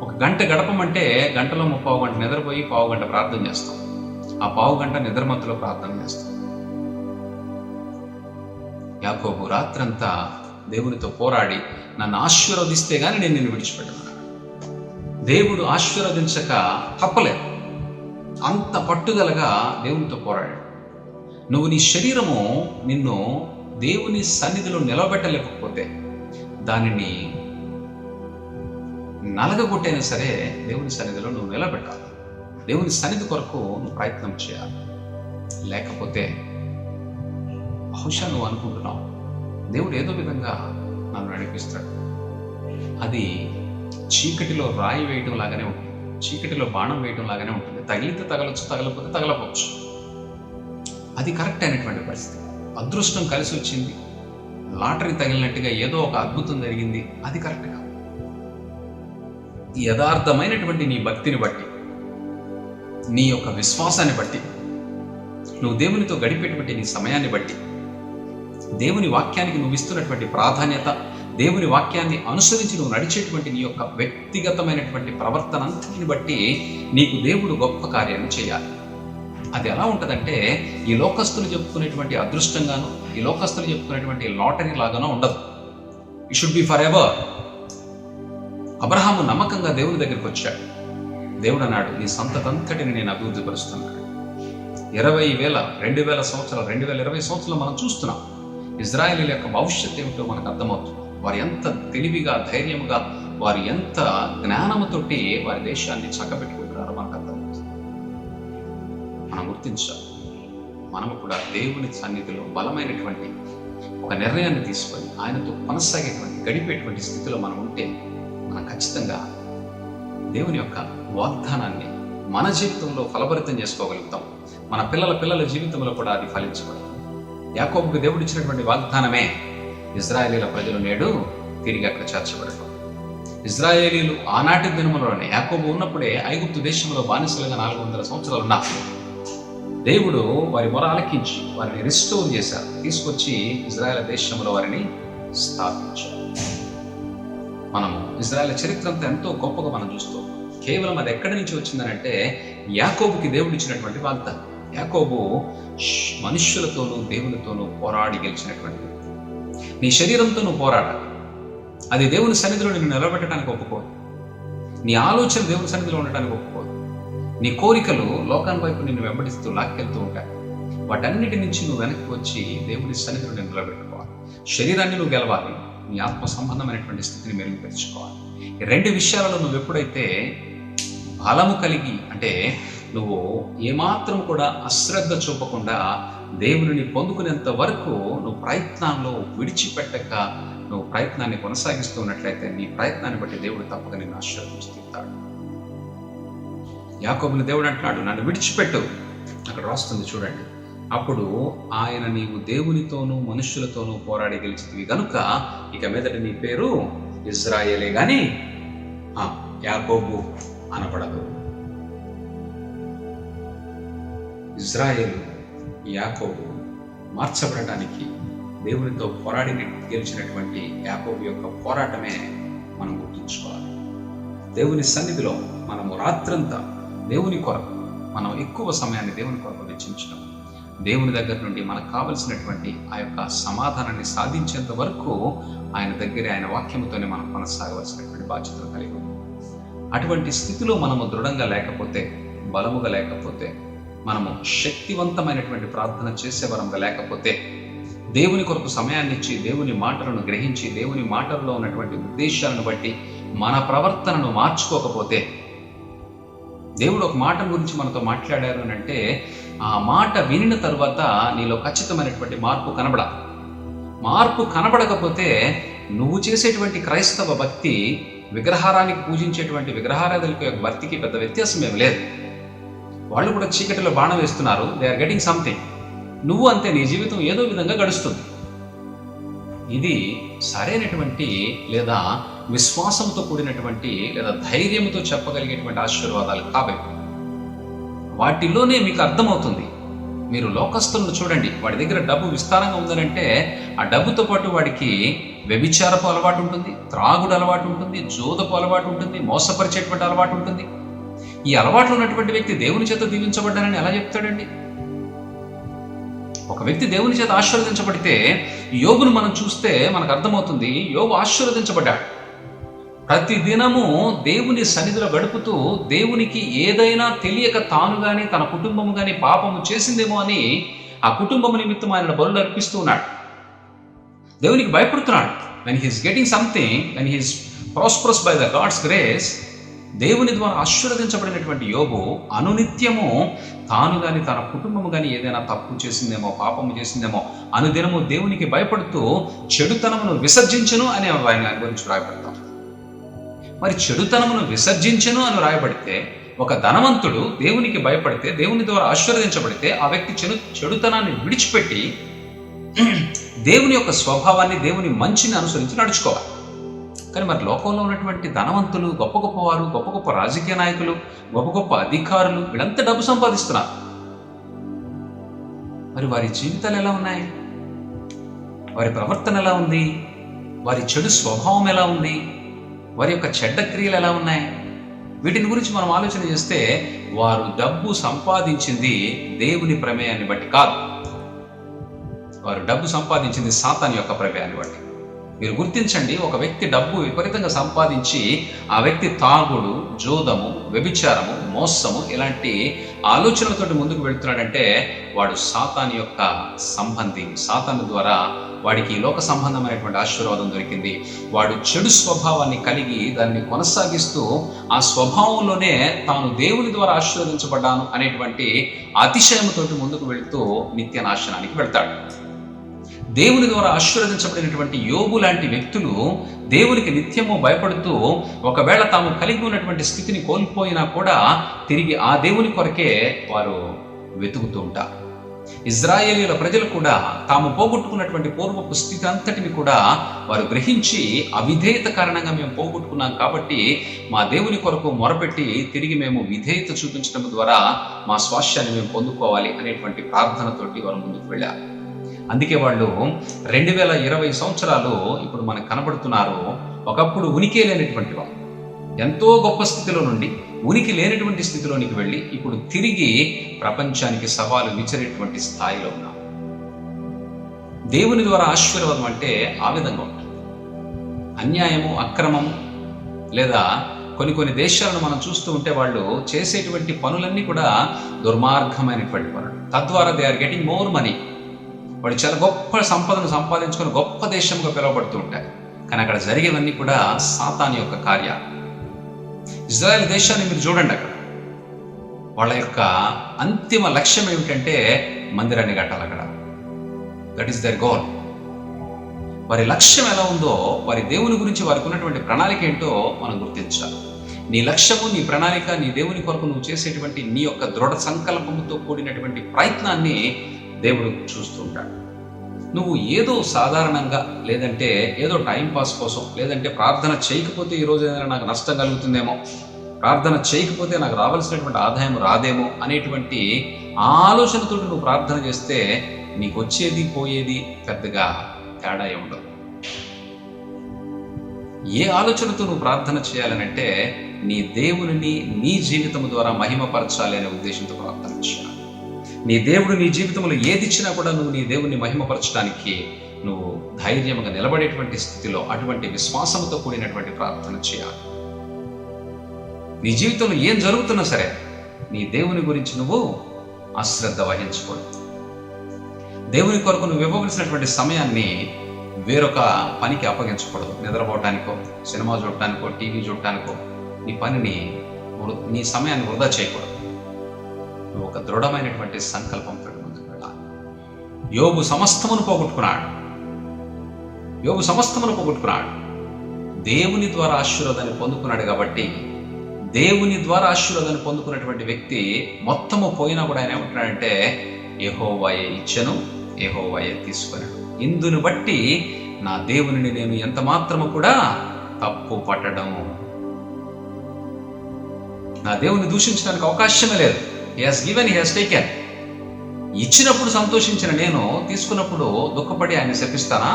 A: ఒక గంట గడపమంటే గంటలో 30 గంట నిద్రపోయి 1/2 గంట ప్రార్థన చేస్తాం. ఆ 1/2 గంట నిద్రమత్తులో ప్రార్థన చేస్తాం. యాకోబు రాత్రంతా దేవునితో పోరాడి, నన్ను ఆశీర్వదిస్తే గాని నేను నిన్ను విడిచిపెట్టను. దేవుడు ఆశీర్వదించక తప్పలేదు. అంత పట్టుదలగా దేవునితో పోరాడాడు. నువ్వు నీ శరీరము నిన్ను దేవుని సన్నిధిలో నిలబెట్టలేకపోతే దానిని నలగగొట్టైనా సరే దేవుని సన్నిధిలో నువ్వు నిలబెట్టాలి. దేవుని సన్నిధి కొరకు నువ్వు ప్రయత్నం చేయాలి. లేకపోతే బహుశా నువ్వు అనుకుంటున్నావు దేవుడు ఏదో విధంగా నన్ను నడిపిస్తాడు. అది చీకటిలో రాయి వేయటం లాగానే ఉంటుంది, చీకటిలో బాణం వేయటం లాగానే ఉంటుంది. తగిలితే తగలొచ్చు, తగలకపోతే తగలపోవచ్చు. అది కరెక్ట్ అయినటువంటి పరిస్థితి. అదృష్టం కలిసి వచ్చింది, లాటరీ తగిలినట్టుగా ఏదో ఒక అద్భుతం జరిగింది, అది కరెక్ట్ కాదు. యథార్థమైనటువంటి నీ భక్తిని బట్టి, నీ యొక్క విశ్వాసాన్ని బట్టి, నువ్వు దేవునితో గడిపేటువంటి నీ సమయాన్ని బట్టి, దేవుని వాక్యానికి నువ్వు ఇస్తున్నటువంటి ప్రాధాన్యత, దేవుని వాక్యాన్ని అనుసరించి నువ్వు నడిచేటువంటి నీ యొక్క వ్యక్తిగతమైనటువంటి ప్రవర్తన అంతటిని బట్టి నీకు దేవుడు గొప్ప కార్యాన్ని చేయాలి. అది ఎలా ఉంటుందంటే, ఈ లోకస్తులు చెప్పుకునేటువంటి అదృష్టంగాను, ఈ లోకస్తులు చెప్పుకునేటువంటి లాటరీ లాగానో ఉండదు. It should be for ever. Abraham నమ్మకంగా దేవుని దగ్గరికి వచ్చాడు. దేవుడు అన్నాడు, నీ సంతతంతటిని నేను అభివృద్ధి పరుస్తున్నాను. 2020 సంవత్సరాలు 2020 సంవత్సరాలు మనం చూస్తున్నాం. ఇజ్రాయేలీల యొక్క భవిష్యత్తు ఏమిటో మనకు అర్థమవుతుంది. వారు ఎంత తెలివిగా, ధైర్యముగా, వారు ఎంత జ్ఞానముతోటి వారి దేశాన్ని చక్కబెట్టుకుంటున్నారో మనకు అర్థమవుతుంది. మనం గుర్తించాలి, మనము కూడా దేవుని సన్నిధిలో బలమైనటువంటి ఒక నిర్ణయాన్ని తీసుకొని ఆయనతో కొనసాగేటువంటి, గడిపేటువంటి స్థితిలో మనం ఉంటే మనం ఖచ్చితంగా దేవుని యొక్క వాగ్దానాన్ని మన జీవితంలో ఫలభరితం చేసుకోగలుగుతాం. మన పిల్లల జీవితంలో కూడా అది ఫలించబడుతుంది. యాకోబుకు దేవుడు ఇచ్చినటువంటి వాగ్దానమే ఇజ్రాయేలీల ప్రజలు నేడు తిరిగి అక్కడ చేర్చబడటం. ఇజ్రాయేలీలు ఆనాటి దినములోనే, యాకోబు ఉన్నప్పుడే ఐగుప్తు దేశంలో బానిసలుగా 400 సంవత్సరాలు ఉన్నారు. దేవుడు వారి మొర ఆలకించి వారిని రిస్టోర్ చేశారు, తీసుకొచ్చి ఇజ్రాయేల్ దేశంలో వారిని స్థాపించారు. మనము ఇజ్రాయేల్ చరిత్ర అంతా ఎంతో గొప్పగా మనం చూస్తాం. కేవలం అది ఎక్కడి నుంచి వచ్చిందనంటే యాకోబుకి దేవుడు ఇచ్చినటువంటి వాగ్దానం. యాకోబు మనుష్యులతోనూ దేవునితోనూ పోరాడి గెలిచినటువంటి వ్యక్తి. నీ శరీరంతో నువ్వు పోరాడాలి. అది దేవుని సన్నిధిలో నిన్ను నిలబెట్టడానికి ఒప్పుకోదు. నీ ఆలోచన దేవుని సన్నిధిలో ఉండటానికి ఒప్పుకోదు. నీ కోరికలు లోకాన్ని వైపు నిన్ను వెంబడిస్తూ లాక్కెళ్తూ ఉంటాయి. వాటన్నిటి నుంచి నువ్వు వెనక్కి వచ్చి దేవుని సన్నిధిలో నిన్ను నిలబెట్టుకోవాలి. శరీరాన్ని నువ్వు గెలవాలి, నీ ఆత్మ సంబంధమైనటువంటి స్థితిని మెరుగుపరుచుకోవాలి. ఈ 2 విషయాలలో నువ్వు ఎప్పుడైతే బలము కలిగి, అంటే నువ్వు ఏమాత్రం కూడా అశ్రద్ధ చూపకుండా దేవుని పొందుకునేంత వరకు నువ్వు ప్రయత్నంలో విడిచిపెట్టక నువ్వు ప్రయత్నాన్ని కొనసాగిస్తూ ఉన్నట్లయితే నీ ప్రయత్నాన్ని బట్టి దేవుడు తప్పక నిన్ను ఆశీర్వదిస్తాడు. యాకోబుని దేవుడు అంటున్నాడు, నన్ను విడిచిపెట్టు. అక్కడ రాస్తుంది చూడండి. అప్పుడు ఆయన, నీవు దేవునితోనూ మనుష్యులతోనూ పోరాడి గెలిచితివి గనుక ఇక మీదట నీ పేరు ఇజ్రాయేలే గాని యాకోబు అనబడదు. ఇజ్రాయేలు, యాకోబు మార్చబడటానికి దేవునితో పోరాడి గెలిచినటువంటి యాకోబు యొక్క పోరాటమే మనం గుర్తుంచుకోవాలి. దేవుని సన్నిధిలో మనము రాత్రంతా దేవుని కొరకు మనం ఎక్కువ సమయాన్ని దేవుని కొరకు వెచ్చించడం, దేవుని దగ్గర నుండి మనకు కావలసినటువంటి ఆ యొక్క సమాధానాన్ని సాధించేంత వరకు ఆయన దగ్గర, ఆయన వాక్యముతోనే మనం కొనసాగవలసినటువంటి బాధ్యతలు కలిగి ఉన్నాం. అటువంటి స్థితిలో మనము దృఢంగా లేకపోతే, బలముగా లేకపోతే, మనము శక్తివంతమైనటువంటి ప్రార్థన చేసేవరంగా లేకపోతే, దేవుని కొరకు సమయాన్ని ఇచ్చి దేవుని మాటలను గ్రహించి దేవుని మాటల్లో ఉన్నటువంటి ఉద్దేశాలను బట్టి మన ప్రవర్తనను మార్చుకోకపోతే, దేవుడు ఒక మాట గురించి మనతో మాట్లాడారు అని అంటే ఆ మాట వినిన తరువాత నీలో ఖచ్చితమైనటువంటి మార్పు కనబడకపోతే నువ్వు చేసేటువంటి క్రైస్తవ భక్తి విగ్రహారానికి పూజించేటువంటి విగ్రహారాధులకి భక్తికి పెద్ద వ్యత్యాసం ఏమి లేదు. వాళ్ళు కూడా చీకటిలో బాణం వేస్తున్నారు, దే ఆర్ గెటింగ్ సంథింగ్. నువ్వు అంతే, నీ జీవితం ఏదో విధంగా గడుస్తుంది. ఇది సరైనటువంటి లేదా విశ్వాసంతో కూడినటువంటి లేదా ధైర్యంతో చెప్పగలిగేటువంటి ఆశీర్వాదాలు కాబట్టి వాటిలోనే మీకు అర్థమవుతుంది. మీరు లోకస్తులను చూడండి, వాడి దగ్గర డబ్బు విస్తారంగా ఉందనంటే ఆ డబ్బుతో పాటు వాడికి వ్యభిచారపు అలవాటు ఉంటుంది, త్రాగుడు అలవాటు ఉంటుంది, జోదపు అలవాటు ఉంటుంది, మోసపరిచేటువంటి అలవాటు ఉంటుంది. ఈ అలవాట్లు ఉన్నటువంటి వ్యక్తి దేవుని చేత దీవించబడ్డానని ఎలా చెప్తాడండి? ఒక వ్యక్తి దేవుని చేత ఆశీర్వదించబడితే, యోబును మనం చూస్తే మనకు అర్థమవుతుంది, యోబు ఆశీర్వదించబడ్డాడు. ప్రతి దినము దేవుని సన్నిధిలో గడుపుతూ దేవునికి ఏదైనా తెలియక తాను గాని తన కుటుంబము గాని పాపము చేసిందేమో అని ఆ కుటుంబము నిమిత్తం ఆయన బలులు అర్పిస్తూ ఉన్నాడు. దేవునికి భయపడుతున్నాడు. when he is getting something, when he is prosperous by the God's grace, దేవుని ద్వారా ఆశీర్వదించబడినటువంటి యోబు అనునిత్యము తాను గాని తన కుటుంబము గాని ఏదైనా తప్పు చేసిందేమో, పాపము చేసిందేమో అనుదినము దేవునికి భయపడుతూ చెడుతనమును విసర్జించును అని ఆయన గురించి రాయబడతాం. మరి చెడుతనమును విసర్జించును అని రాయబడితే, ఒక ధనవంతుడు దేవునికి భయపడితే, దేవుని ద్వారా ఆశీర్వదించబడితే ఆ వ్యక్తి చెడుతనాన్ని విడిచిపెట్టి దేవుని యొక్క స్వభావాన్ని, దేవుని మంచిని అనుసరించి నడుచుకోవాలి. కానీ మరి లోకంలో ఉన్నటువంటి ధనవంతులు, గొప్ప గొప్ప వారు, గొప్ప గొప్ప రాజకీయ నాయకులు, గొప్ప గొప్ప అధికారులు వీళ్ళంతా డబ్బు సంపాదిస్తున్నారు. మరి వారి జీవితాలు ఎలా ఉన్నాయి? వారి ప్రవర్తన ఎలా ఉంది? వారి చెడు స్వభావం ఎలా ఉంది? వారి యొక్క చెడ్డ క్రియలు ఎలా ఉన్నాయి? వీటిని గురించి మనం ఆలోచన చేస్తే వారు డబ్బు సంపాదించింది దేవుని ప్రమేయాన్ని బట్టి కాదు, వారు డబ్బు సంపాదించింది సాతాను యొక్క ప్రమేయాన్ని బట్టి. మీరు గుర్తించండి, ఒక వ్యక్తి డబ్బు విపరీతంగా సంపాదించి ఆ వ్యక్తి తాగుడు, జోదము, వ్యభిచారము, మోసము ఇలాంటి ఆలోచనలతోటి ముందుకు వెళ్తున్నాడంటే వాడు సాతాను యొక్క సంబంధి. సాతాను ద్వారా వాడికి లోక సంబంధమైనటువంటి ఆశీర్వాదం దొరికింది. వాడు చెడు స్వభావాన్ని కలిగి దాన్ని కొనసాగిస్తూ ఆ స్వభావంలోనే తాను దేవుని ద్వారా ఆశీర్వదించబడ్డాను అనేటువంటి అతిశయముతోటి ముందుకు వెళుతూ నిత్య నాశనానికి వెళ్తాడు. దేవుని ద్వారా ఆశీర్వదించబడినటువంటి యోబు లాంటి వ్యక్తులు దేవునికి నిత్యము భయపడుతూ ఒకవేళ తాము కలిగి ఉన్నటువంటి స్థితిని కోల్పోయినా కూడా తిరిగి ఆ దేవుని కొరకే వారు వెతుకుతూ ఉంటారు. ఇజ్రాయేలీల ప్రజలు కూడా తాము పోగొట్టుకున్నటువంటి పూర్వపు స్థితి అంతటిని కూడా వారు గ్రహించి, అవిధేయత కారణంగా మేము పోగొట్టుకున్నాం కాబట్టి మా దేవుని కొరకు మొరపెట్టి తిరిగి మేము విధేయత చూపించడం ద్వారా మా స్వాస్థ్యాన్ని మేము పొందుకోవాలి అనేటువంటి ప్రార్థనతోటి వారు ముందుకు వెళ్ళారు. అందుకే వాళ్ళు 2020 సంవత్సరాలు ఇప్పుడు మనకు కనబడుతున్నారు. ఒకప్పుడు ఉనికి లేనటువంటి వాళ్ళు ఎంతో గొప్ప స్థితిలో నుండి ఉనికి లేనటువంటి స్థితిలోనికి వెళ్ళి ఇప్పుడు తిరిగి ప్రపంచానికి సవాలు విసిరేటువంటి స్థాయిలో ఉన్నాం. దేవుని ద్వారా ఆశీర్వాదం అంటే ఆ విధంగా ఉంటుంది. అన్యాయము, అక్రమము లేదా కొన్ని దేశాలను మనం చూస్తూ ఉంటే వాళ్ళు చేసేటువంటి పనులన్నీ కూడా దుర్మార్గమైనటువంటి పనులు. తద్వారా they are getting more money. వాడు చాలా గొప్ప సంపదను సంపాదించుకొని గొప్ప దేశంగా పిలువబడుతూ ఉంటాయి. కానీ అక్కడ జరిగేవన్నీ కూడా సాతాను యొక్క కార్యాలు. ఇజ్రాయెల్ దేశాన్ని మీరు చూడండి, అక్కడ వాళ్ళ యొక్క అంతిమ లక్ష్యం ఏమిటంటే మందిరాన్ని కట్టాలి. అక్కడ దట్ ఈస్ దర్ గోల్. వారి లక్ష్యం ఎలా ఉందో, వారి దేవుని గురించి వారికి ఉన్నటువంటి ప్రణాళిక ఏంటో మనం గుర్తించాలి. నీ లక్ష్యము, నీ ప్రణాళిక, నీ దేవుని కొరకు నువ్వు చేసేటువంటి నీ యొక్క దృఢ సంకల్పంతో కూడినటువంటి ప్రయత్నాన్ని దేవుడు చూస్తూ ఉంటాడు. నువ్వు ఏదో సాధారణంగా, లేదంటే ఏదో టైంపాస్ కోసం, లేదంటే ప్రార్థన చేయకపోతే ఈరోజు ఏదైనా నాకు నష్టం కలుగుతుందేమో, ప్రార్థన చేయకపోతే నాకు రావాల్సినటువంటి ఆదాయం రాదేమో అనేటువంటి ఆలోచనతో నువ్వు ప్రార్థన చేస్తే నీకు వచ్చేది పోయేది పెద్దగా తేడా ఉండదు. ఏ ఆలోచనతో నువ్వు ప్రార్థన చేయాలనంటే నీ దేవుని నీ జీవితం ద్వారా మహిమపరచాలి అనే ఉద్దేశంతో ప్రార్థన చేయాలి. నీ దేవుడు నీ జీవితంలో ఏది ఇచ్చినా కూడా నువ్వు నీ దేవుణ్ణి మహిమపరచడానికి నువ్వు ధైర్యంగా నిలబడేటువంటి స్థితిలో అటువంటి విశ్వాసంతో కూడినటువంటి ప్రార్థన చేయాలి. నీ జీవితంలో ఏం జరుగుతున్నా సరే నీ దేవుని గురించి నువ్వు అశ్రద్ధ వహించకూడదు. దేవుని కొరకు నువ్వు ఇవ్వవలసినటువంటి సమయాన్ని వేరొక పనికి అప్పగించకూడదు. నిద్రపోవటానికో, సినిమా చూడటానికో, టీవీ చూడటానికో నీ సమయాన్ని వృధా చేయకూడదు. నువ్వు ఒక దృఢమైనటువంటి సంకల్పంతో ముందుకు వెళ్ళాలి. యోబు సమస్తమును పోగొట్టుకున్నాడు. దేవుని ద్వారా ఆశీర్వాదాన్ని పొందుకున్నాడు. కాబట్టి దేవుని ద్వారా ఆశీర్వాదాన్ని పొందుకున్నటువంటి వ్యక్తి మొత్తము పోయినా కూడా ఆయన ఏమంటున్నాడంటే యెహోవాయే ఇచ్చెను, యెహోవాయే తీసుకున్నాడు. ఇందును బట్టి నా దేవునిని నేను ఎంత మాత్రము కూడా తప్పు పట్టడం, నా దేవుని దూషించడానికి అవకాశమే లేదు. He has given, he has taken. ఇచ్చినప్పుడు సంతోషించిన నేను తీసుకున్నప్పుడు దుఃఖపడి ఆయన శపిస్తానా?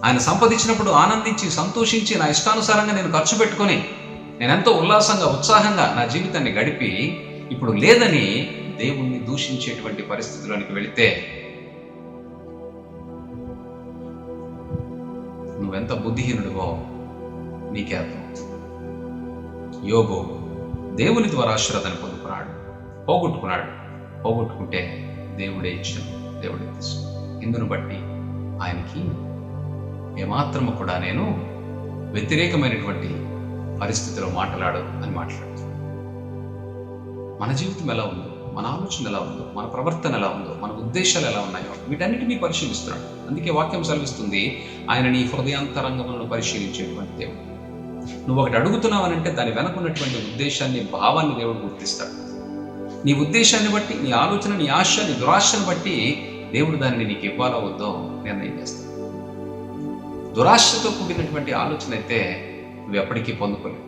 A: ఆయన సంపదించినప్పుడు ఆనందించి సంతోషించి నా ఇష్టానుసారంగా నేను ఖర్చు పెట్టుకొని నేనెంతో ఉల్లాసంగా ఉత్సాహంగా నా జీవితాన్ని గడిపి ఇప్పుడు లేదని దేవుణ్ణి దూషించేటువంటి పరిస్థితిలోనికి వెళితే నువ్వెంత బుద్ధిహీనుడివో నీకే అర్థం. యోబు దేవుని ద్వారా ఆశీర్వాదాన్ని పొందుకున్నాడు, పోగొట్టుకుంటే దేవుడే ఇచ్చాను, దేవుడే తీసుకున్నాడు. ఇందును బట్టి ఆయనకి ఏమాత్రము కూడా నేను వ్యతిరేకమైనటువంటి పరిస్థితిలో మాట్లాడు అని మాట్లాడుతున్నాను. మన జీవితం ఎలా ఉందో, మన ఆలోచన ఎలా ఉందో, మన ప్రవర్తన ఎలా ఉందో, మన ఉద్దేశాలు ఎలా ఉన్నాయో వీటన్నిటినీ పరిశీలిస్తున్నాడు. అందుకే వాక్యం సెలవిస్తుంది, ఆయన నీ హృదయాంతరంగములను పరిశీలించేటువంటి దేవుడు. నువ్వు ఒకటి అడుగుతున్నావనంటే దాని వెనకున్నటువంటి ఉద్దేశాన్ని, భావాన్ని దేవుడు గుర్తిస్తాడు. నీ ఉద్దేశాన్ని బట్టి, నీ ఆలోచన, నీ ఆశ, నీ దురాశను బట్టి దేవుడు దానిని నీకు ఇవ్వాలో వద్దో నిర్ణయం చేస్తాడు. దురాశతో కూడినటువంటి ఆలోచన అయితే నువ్వు ఎప్పటికీ పొందుకోలేవు.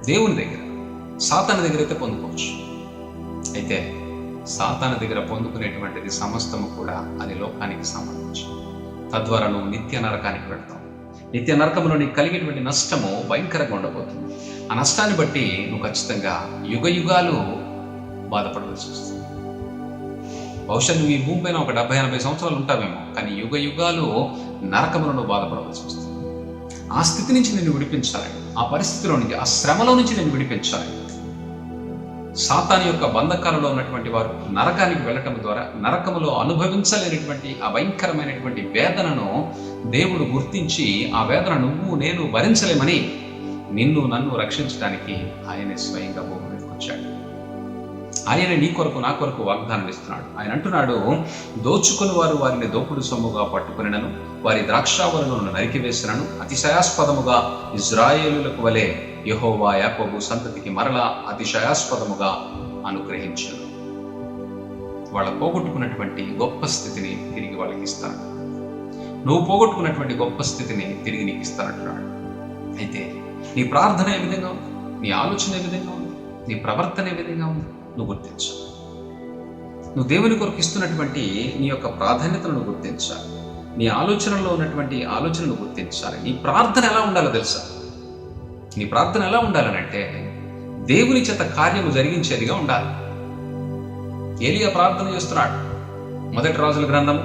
A: దేవుని దగ్గర, సాతాను దగ్గర అయితే పొందుకోవచ్చు. అయితే సాతాను దగ్గర పొందుకునేటువంటిది సమస్తము కూడా అది లోకానికి సంబంధించి, తద్వారా నువ్వు నిత్య నరకానికి వెళ్తావు. నిత్య నరకంలో నీకు కలిగేటువంటి నష్టము భయంకరంగా ఉండబోతుంది. ఆ నష్టాన్ని బట్టి నువ్వు ఖచ్చితంగా యుగ యుగాలు బాధపడవలసి వస్తుంది. బహుశా నువ్వు ఈ భూమి పైన ఒక 70-80 సంవత్సరాలు ఉంటావేమో, కానీ యుగ యుగాలు నరకములో నువ్వు బాధపడవలసి వస్తుంది. ఆ స్థితి నుంచి నిన్ను విడిపించాలి, ఆ పరిస్థితిలో నుంచి, ఆ శ్రమలో నుంచి నిన్ను విడిపించాలి. సాతాను యొక్క బంధకాలలో ఉన్నటువంటి వారు నరకానికి వెళ్ళటం ద్వారా నరకములో అనుభవించలేనటువంటి ఆ భయంకరమైనటువంటి వేదనను దేవుడు గుర్తించి, ఆ వేదన నువ్వు నేను భరించలేమని నిన్ను నన్ను రక్షించడానికి ఆయనే స్వయంగా భూమి మీదకి వచ్చాడు. ఆయన నీ కొరకు నా కొరకు వాగ్దానం ఇస్తున్నాడు. ఆయన అంటున్నాడు, దోచుకుని వారు వారిని దోపుడు సొమ్ముగా పట్టుకునినను, వారి ద్రాక్షావరులను నరికివేసినను, అతిశయాస్పదముగా ఇజ్రాయేలులకు వలె యెహోవా యాకోబు సంతతికి మరలా అతిశయాస్పదముగా అనుగ్రహించును. వాళ్ళ పోగొట్టుకున్నటువంటి గొప్ప స్థితిని తిరిగి వాళ్ళకి ఇస్తాడు. నువ్వు పోగొట్టుకున్నటువంటి గొప్ప స్థితిని తిరిగి నీకు ఇస్తానంటున్నాడు. అయితే నీ ప్రార్థన ఏ విధంగా ఉంది, నీ ఆలోచన ఏ విధంగా ఉంది, నీ ప్రవర్తన ఏ విధంగా ఉంది నువ్వు గుర్తించు. నువ్వు దేవుని కొరకు ఇస్తున్నటువంటి నీ యొక్క ప్రాధాన్యతను నువ్వు గుర్తించాలి. నీ ఆలోచనలో ఉన్నటువంటి ఆలోచనను గుర్తించాలి. నీ ప్రార్థన ఎలా ఉండాలో తెలుసా? నీ ప్రార్థన ఎలా ఉండాలనంటే దేవుని చేత కార్యము జరిగించేదిగా ఉండాలి. ఏలియా ప్రార్థన చేస్తున్నాడు. మొదటి రాజుల గ్రంథం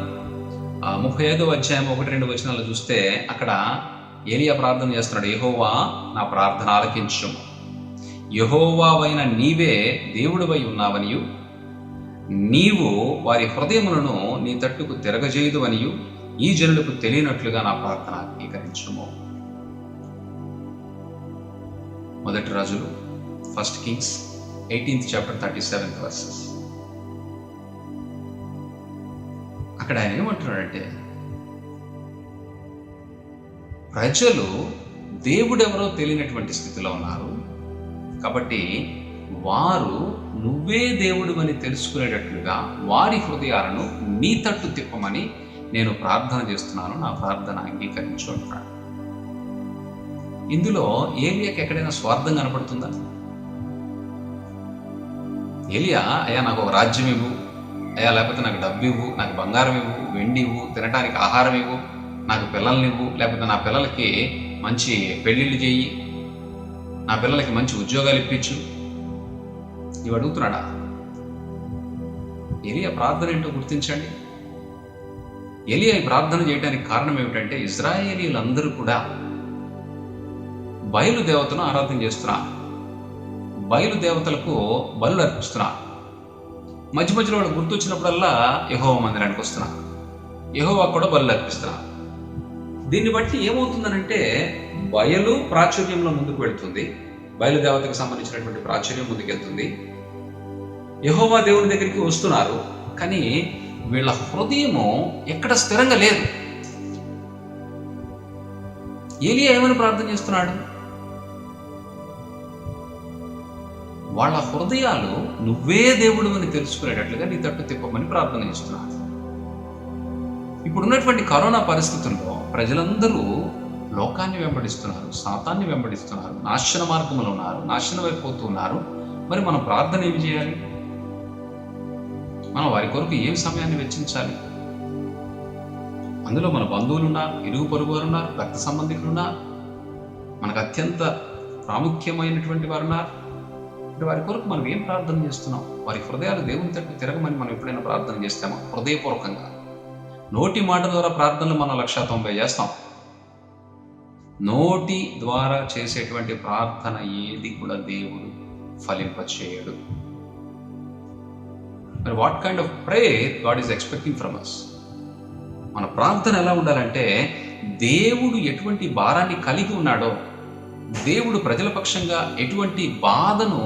A: 35వ అధ్యాయం 1-2 వచనాలు చూస్తే అక్కడ ఏలియా ప్రార్థన చేస్తున్నాడు. యెహోవా నా ప్రార్థన ఆలకించుము, యెహోవావైన నీవే దేవుడివై ఉన్నావనియు, నీవు వారి హృదయములను నీ తట్టుకు తిరగజేయుదువనియు ఈ జనులకు తెలియనట్లుగా నా ప్రార్థన అంగీకరించుము. మొదటి రాజులు 1 Kings 18th chapter 37th verses. అక్కడ ఆయన ఏమంటున్నాడంటే, ప్రజలు దేవుడెవరో తెలియనటువంటి స్థితిలో ఉన్నారు. కాబట్టి వారు నువ్వే దేవుడు అని తెలుసుకునేటట్లుగా వారి హృదయాలను నీ తట్టు తిప్పమని నేను ప్రార్థన చేస్తున్నాను, నా ప్రార్థన అంగీకరించు అంటాడు. ఇందులో ఏలియాకి ఎక్కడైనా స్వార్థం కనపడుతుందా? ఏలియా, అయ్యా నాకు ఒక రాజ్యం ఇవ్వు, అయ్యా లేకపోతే నాకు డబ్బు ఇవ్వు, నాకు బంగారం ఇవ్వు, వెండి ఇవ్వు, తినడానికి ఆహారం ఇవ్వు, నాకు పిల్లల్ని ఇవ్వు, లేకపోతే నా పిల్లలకి మంచి పెళ్ళిళ్ళు చేయి, నా పిల్లలకి మంచి ఉద్యోగాలు ఇప్పించు, ఇవి అడుగుతున్నాడా? ఏలియా ప్రార్థన ఏంటో గుర్తించండి. ఏలియా ఈ ప్రార్థన చేయడానికి కారణం ఏమిటంటే, ఇజ్రాయేలీలందరూ కూడా బయలుదేవతను ఆరాధన చేస్తున్నారు, బయలుదేవతలకు బలులు అర్పిస్తున్నారు. మధ్య మధ్యలో వాళ్ళు గుర్తొచ్చినప్పుడల్లా యెహోవా మందిరానికి వస్తున్నారు, యెహోవా కూడా బలులు అర్పిస్తున్నారు. దీన్ని బట్టి ఏమవుతుందనంటే బయలు ప్రాచుర్యంలో ముందుకు వెళ్తుంది, బయలుదేవతకు సంబంధించినటువంటి ప్రాచుర్యం ముందుకెళ్తుంది. యెహోవా దేవుని దగ్గరికి వస్తున్నారు, కానీ వీళ్ళ హృదయము ఎక్కడ స్థిరంగా లేదు. ఏలియా ఏమని ప్రార్థన చేస్తున్నాడు? వాళ్ళ హృదయాలు నువ్వే దేవుడు అని తెలుసుకునేటట్లుగా నీ తట్టు తిప్పమని ప్రార్థన చేస్తున్నాడు. ఇప్పుడున్నటువంటి కరోనా పరిస్థితుల్లో ప్రజలందరూ లోకాన్ని వెంబడిస్తున్నారు, సాతాన్ని వెంబడిస్తున్నారు, నాశన మార్గంలో ఉన్నారు, నాశనం అయిపోతూ ఉన్నారు. మరి మనం ప్రార్థన ఏమి చేయాలి? మనం వారి కొరకు ఏం సమయాన్ని వెచ్చించాలి? అందులో మన బంధువులు ఉన్నారు, ఇరుగు పొరుగు వారు ఉన్నారు, రక్త సంబంధికులు ఉన్నారు, మనకు అత్యంత ప్రాముఖ్యమైనటువంటి వారు ఉన్నారు. వారి కొరకు మనం ఏం ప్రార్థన చేస్తున్నాం? వారి హృదయాలు దేవుని తట్టు తిరగమని మనం ఎప్పుడైనా ప్రార్థన చేస్తామా? హృదయపూర్వకంగా. నోటి మాట ద్వారా ప్రార్థనలు మనం 190 చేస్తాం. నోటి ద్వారా చేసేటువంటి ప్రార్థన ఏది కూడా దేవుడు ఫలింపచేయడు. మరి what kind of prayer God is expecting from us? మన ప్రార్థన ఎలా ఉండాలంటే, దేవుడు ఎటువంటి భారాన్ని కలిగి ఉన్నాడో, దేవుడు ప్రజల పక్షంగా ఎటువంటి బాధను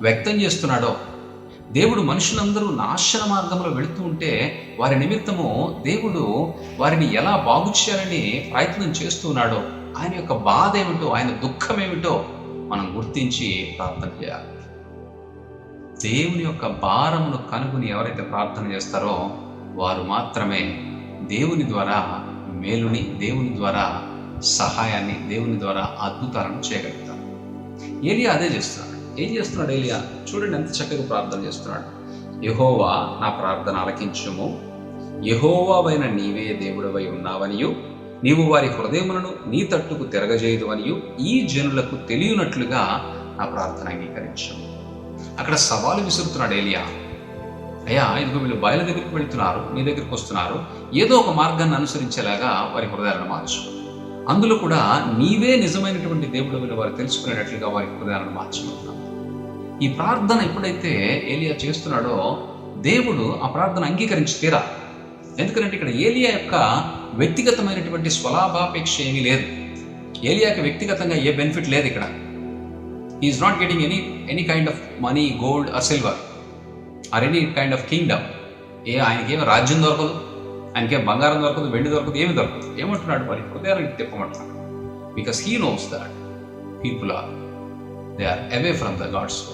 A: వ్యక్తం చేస్తున్నాడో, దేవుడు మనుషులందరూ నాశన మార్గంలో వెళుతూ ఉంటే వారి నిమిత్తము దేవుడు వారిని ఎలా బాగు చేయాలని ప్రయత్నం చేస్తున్నాడో, ఆయన యొక్క బాధ ఏమిటో, ఆయన దుఃఖం ఏమిటో మనం గుర్తించి ప్రార్థన చేయాలి. దేవుని యొక్క భారమును కనుగొని ఎవరైతే ప్రార్థన చేస్తారో వారు మాత్రమే దేవుని ద్వారా మేలుని, దేవుని ద్వారా సహాయాన్ని, దేవుని ద్వారా అద్భుతాలను చేయగలుగుతారు. ఏలియా అదే చేస్తున్నాడు. ఏం చేస్తున్నాడు ఏలియా? చూడండి ఎంత చక్కగా ప్రార్థన చేస్తున్నాడు. యెహోవా నా ప్రార్థన ఆలకించుము, యెహోవావైన నీవే దేవుడవై ఉన్నావనియు, నీవు వారి హృదయములను నీ తట్టుకు తిరగజేయదు అనియు ఈ జనులకు తెలియనట్లుగా నా ప్రార్థన అంగీకరించు. అక్కడ సవాలు విసురుతున్నాడు ఏలియా. అయ్యా, ఇదిగో వీళ్ళు బయలు దగ్గరికి వెళుతున్నారు, నీ దగ్గరికి వస్తున్నారు, ఏదో ఒక మార్గాన్ని అనుసరించేలాగా వారి హృదయాలను మార్చు. అందులో కూడా నీవే నిజమైనటువంటి దేవుడు వారు తెలుసుకునేటట్లుగా వారి హృదయాలను మార్చమంటున్నాను. ఈ ప్రార్థన ఎప్పుడైతే ఏలియా చేస్తున్నాడో దేవుడు ఆ ప్రార్థన అంగీకరించి తీరా. ఎందుకంటే ఇక్కడ ఏలియా యొక్క వ్యక్తిగతమైనటువంటి స్వలాభాపేక్ష ఏమీ లేదు. ఏలియాకి వ్యక్తిగతంగా ఏ బెనిఫిట్ లేదు ఇక్కడ. Is not getting any kind of money, gold or silver or any kind of Kingdom. ఆయనకేం రాజ్యం దొరకదు, ఆయనకేం బంగారం దొరకదు, వెండి దొరకదు, ఏమి దొరకదు. ఏమంటున్నాడు? వారి హృదయాలను తిప్పమంటున్నాడు. Because he knows that people they are away from the God's way.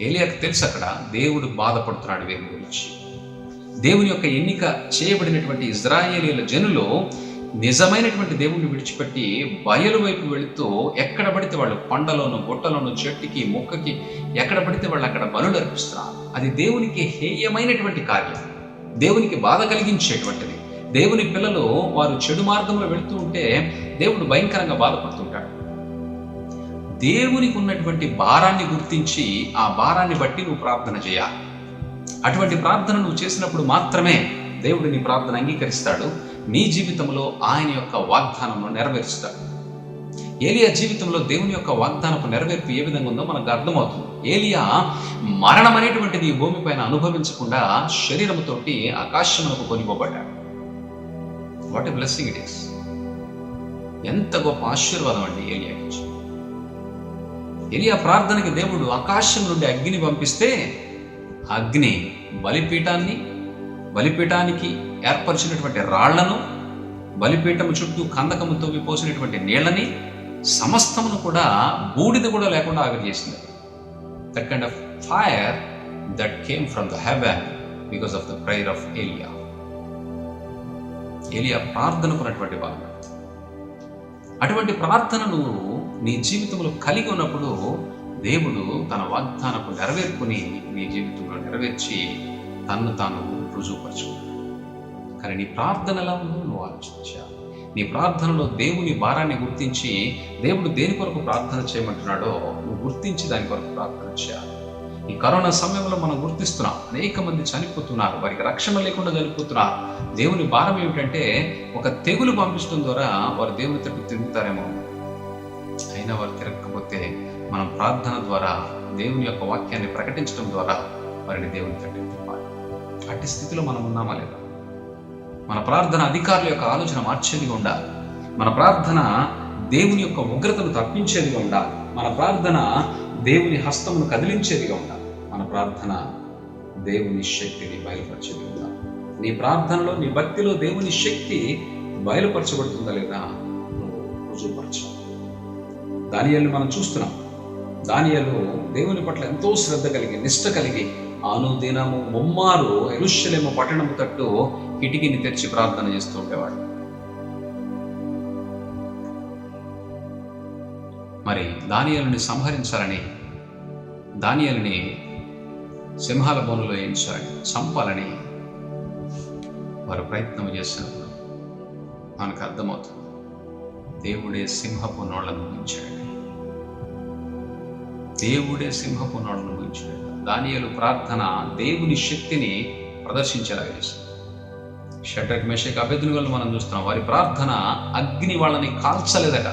A: ఏలియాకి తెలుసు అక్కడ దేవుడు బాధపడుతున్నాడు వీరి గురించి. దేవుని యొక్క ఎన్నిక చేయబడినటువంటి ఇజ్రాయేలీల జనులు నిజమైనటువంటి దేవుణ్ణి విడిచిపెట్టి బయలు వైపు వెళుతూ ఎక్కడ పడితే వాళ్ళు కొండలోను, గుట్టలోను, చెట్టుకి, మొక్కకి ఎక్కడ పడితే వాళ్ళు అక్కడ బలులు అర్పిస్తున్నారు. అది దేవునికి హేయమైనటువంటి కార్యం, దేవునికి బాధ కలిగించేటువంటిది. దేవుని పిల్లలు వారు చెడు మార్గంలో వెళుతూ ఉంటే దేవుడు భయంకరంగా బాధపడుతుంటాడు. దేవునికి ఉన్నటువంటి భారాన్ని గుర్తించి ఆ భారాన్ని బట్టి నువ్వు ప్రార్థన చేయాలి. అటువంటి ప్రార్థన నువ్వు చేసినప్పుడు మాత్రమే దేవుడు నీ ప్రార్థన అంగీకరిస్తాడు. నీ జీవితంలో ఆయన యొక్క వాగ్దానమును నెరవేరుస్తాడు. ఏలియా జీవితంలో దేవుని యొక్క వాగ్దానపు నెరవేర్పు ఏ విధంగా ఉందో మనకు అర్థమవుతుంది. ఏలియా మరణం అనేటువంటిది ఈ భూమి పైన అనుభవించకుండా శరీరముతోటి ఆకాశమునకు కొనిపోబడ్డాడు. What a blessing it is! ఎంత గొప్ప ఆశీర్వాదం అండి ఏలియాకి. ఏలియా ప్రార్థనకి దేవుడు ఆకాశం నుండి అగ్నిని పంపిస్తే అగ్ని బలిపీఠానికి ఏర్పరిచినటువంటి రాళ్లను బలిపీఠము చుట్టూ కందకము తవ్వి పోసినటువంటి నీళ్ళని సమస్తమును కూడా బూడిద కూడా లేకుండా ఆవిరి చేసింది. That kind of fire that came from the heaven because of the prayer of ఏలియా. ఏలియా ప్రార్థనకున్నటువంటి భాగం. అటువంటి ప్రార్థన నువ్వు నీ జీవితంలో కలిగి ఉన్నప్పుడు దేవుడు తన వాగ్దానపు నెరవేర్పుని నీ జీవితంలో నెరవేర్చి తన్ను తాను రుజువుపరచుకున్నాడు. కానీ నీ ప్రార్థనలో నువ్వు ఆలోచించా, నీ ప్రార్థనలో దేవుని భారాన్ని గుర్తించి దేవుడు దేని కొరకు ప్రార్థన చేయమంటున్నాడో నువ్వు గుర్తించి దాని కొరకు ప్రార్థన చేయాలి. ఈ కరోనా సమయంలో మనం గుర్తిస్తున్నాం, అనేక మంది చనిపోతున్నారు, వారికి రక్షణ లేకుండా చనిపోతున్నారు. దేవుని భారం ఏమిటంటే ఒక తెగులు పంపించడం ద్వారా వారు దేవుని తట్టు తిరుగుతారేమో, అయినా వారు తిరగకపోతే మనం ప్రార్థన ద్వారా దేవుని యొక్క వాక్యాన్ని ప్రకటించడం ద్వారా వారిని దేవుని తట్టు తిప్పాలి. అట్టి స్థితిలో మనం ఉన్నామా లేదా? మన ప్రార్థన అధికారుల యొక్క ఆలోచన మార్చేదిగా ఉండాలి. మన ప్రార్థన దేవుని యొక్క ఉగ్రతను తప్పించేదిగా ఉండాలి. మన ప్రార్థన దేవుని హస్తమును కదిలించేదిగా ఉండాలి. మన ప్రార్థన దేవుని శక్తిని బయలుపరిచేదిగా ఉండాలి. నీ ప్రార్థనలో, నీ భక్తిలో దేవుని శక్తి బయలుపరచబడుతుందా లేదా నువ్వు రుజువుపరచాలి. దానియేలుని మనం చూస్తున్నాం. దానియేలు దేవుని పట్ల ఎంతో శ్రద్ధ కలిగి, నిష్ట కలిగి అనుదినము ముమ్మారు యెరూషలేము పట్టణము తట్టు కిటికీని తెరిచి ప్రార్థన చేస్తూ ఉండేవాడు. మరి దానియేలుని సంహరించాలని, దానియేలుని సింహాల బోనులో వేయించాలని, చంపాలని వారు ప్రయత్నం చేసినప్పుడు మనకు అర్థమవుతుంది దేవుడే సింహపు నోళ్లను ముగించాడు. దేవుడే సింహపు నోళ్లను ముగించాడు. దానియేలు ప్రార్థన దేవుని శక్తిని ప్రదర్శించేలాగా చేసింది. షడ్రక్, మెషక్, అబేద్నెగోలను మనం చూస్తున్నాం. వారి ప్రార్థన అగ్ని వాళ్ళని కాల్చలేదట.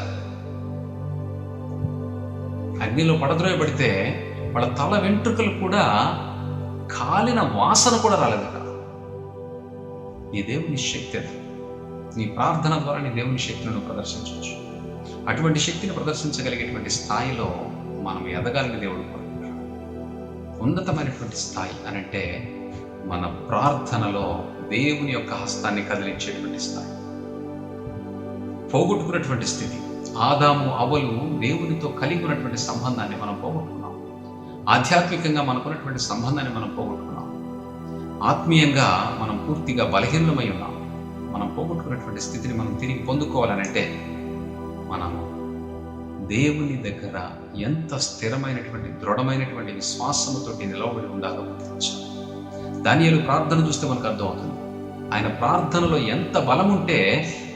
A: అగ్నిలో పడద్రోయబడితే వాళ్ళ తల వెంట్రుకలు కూడా కాలిన వాసన కూడా రాలేదట. నీ దేవుని శక్తి అది. నీ ప్రార్థన ద్వారా నీ దేవుని శక్తిని ప్రదర్శించవచ్చు. అటువంటి శక్తిని ప్రదర్శించగలిగేటువంటి స్థాయిలో మనం ఎదగాలని దేవుడు కోరుకుంటున్నాడు. ఉన్నతమైనటువంటి స్థాయి అనంటే మన ప్రార్థనలో దేవుని యొక్క హస్తాన్ని కదిలించేటువంటి స్థాయి. పోగొట్టుకున్నటువంటి స్థితి, ఆదాము అవ్వలు దేవునితో కలిగి ఉన్నటువంటి సంబంధాన్ని మనం పోగొట్టుకున్నాం. ఆధ్యాత్మికంగా మనకున్నటువంటి సంబంధాన్ని మనం పోగొట్టుకున్నాం. ఆత్మీయంగా మనం పూర్తిగా బలహీనమై ఉన్నాం. మనం పోగొట్టుకున్నటువంటి స్థితిని మనం తిరిగి పొందుకోవాలనంటే మనము దేవుని దగ్గర ఎంత స్థిరమైనటువంటి, దృఢమైనటువంటి విశ్వాసముతోటి నిలవబడి ఉండాలో గుర్తించాలి. దానియేలు ప్రార్థన చూస్తే మనకు అర్థమవుతుంది. ఆయన ప్రార్థనలో ఎంత బలం ఉంటే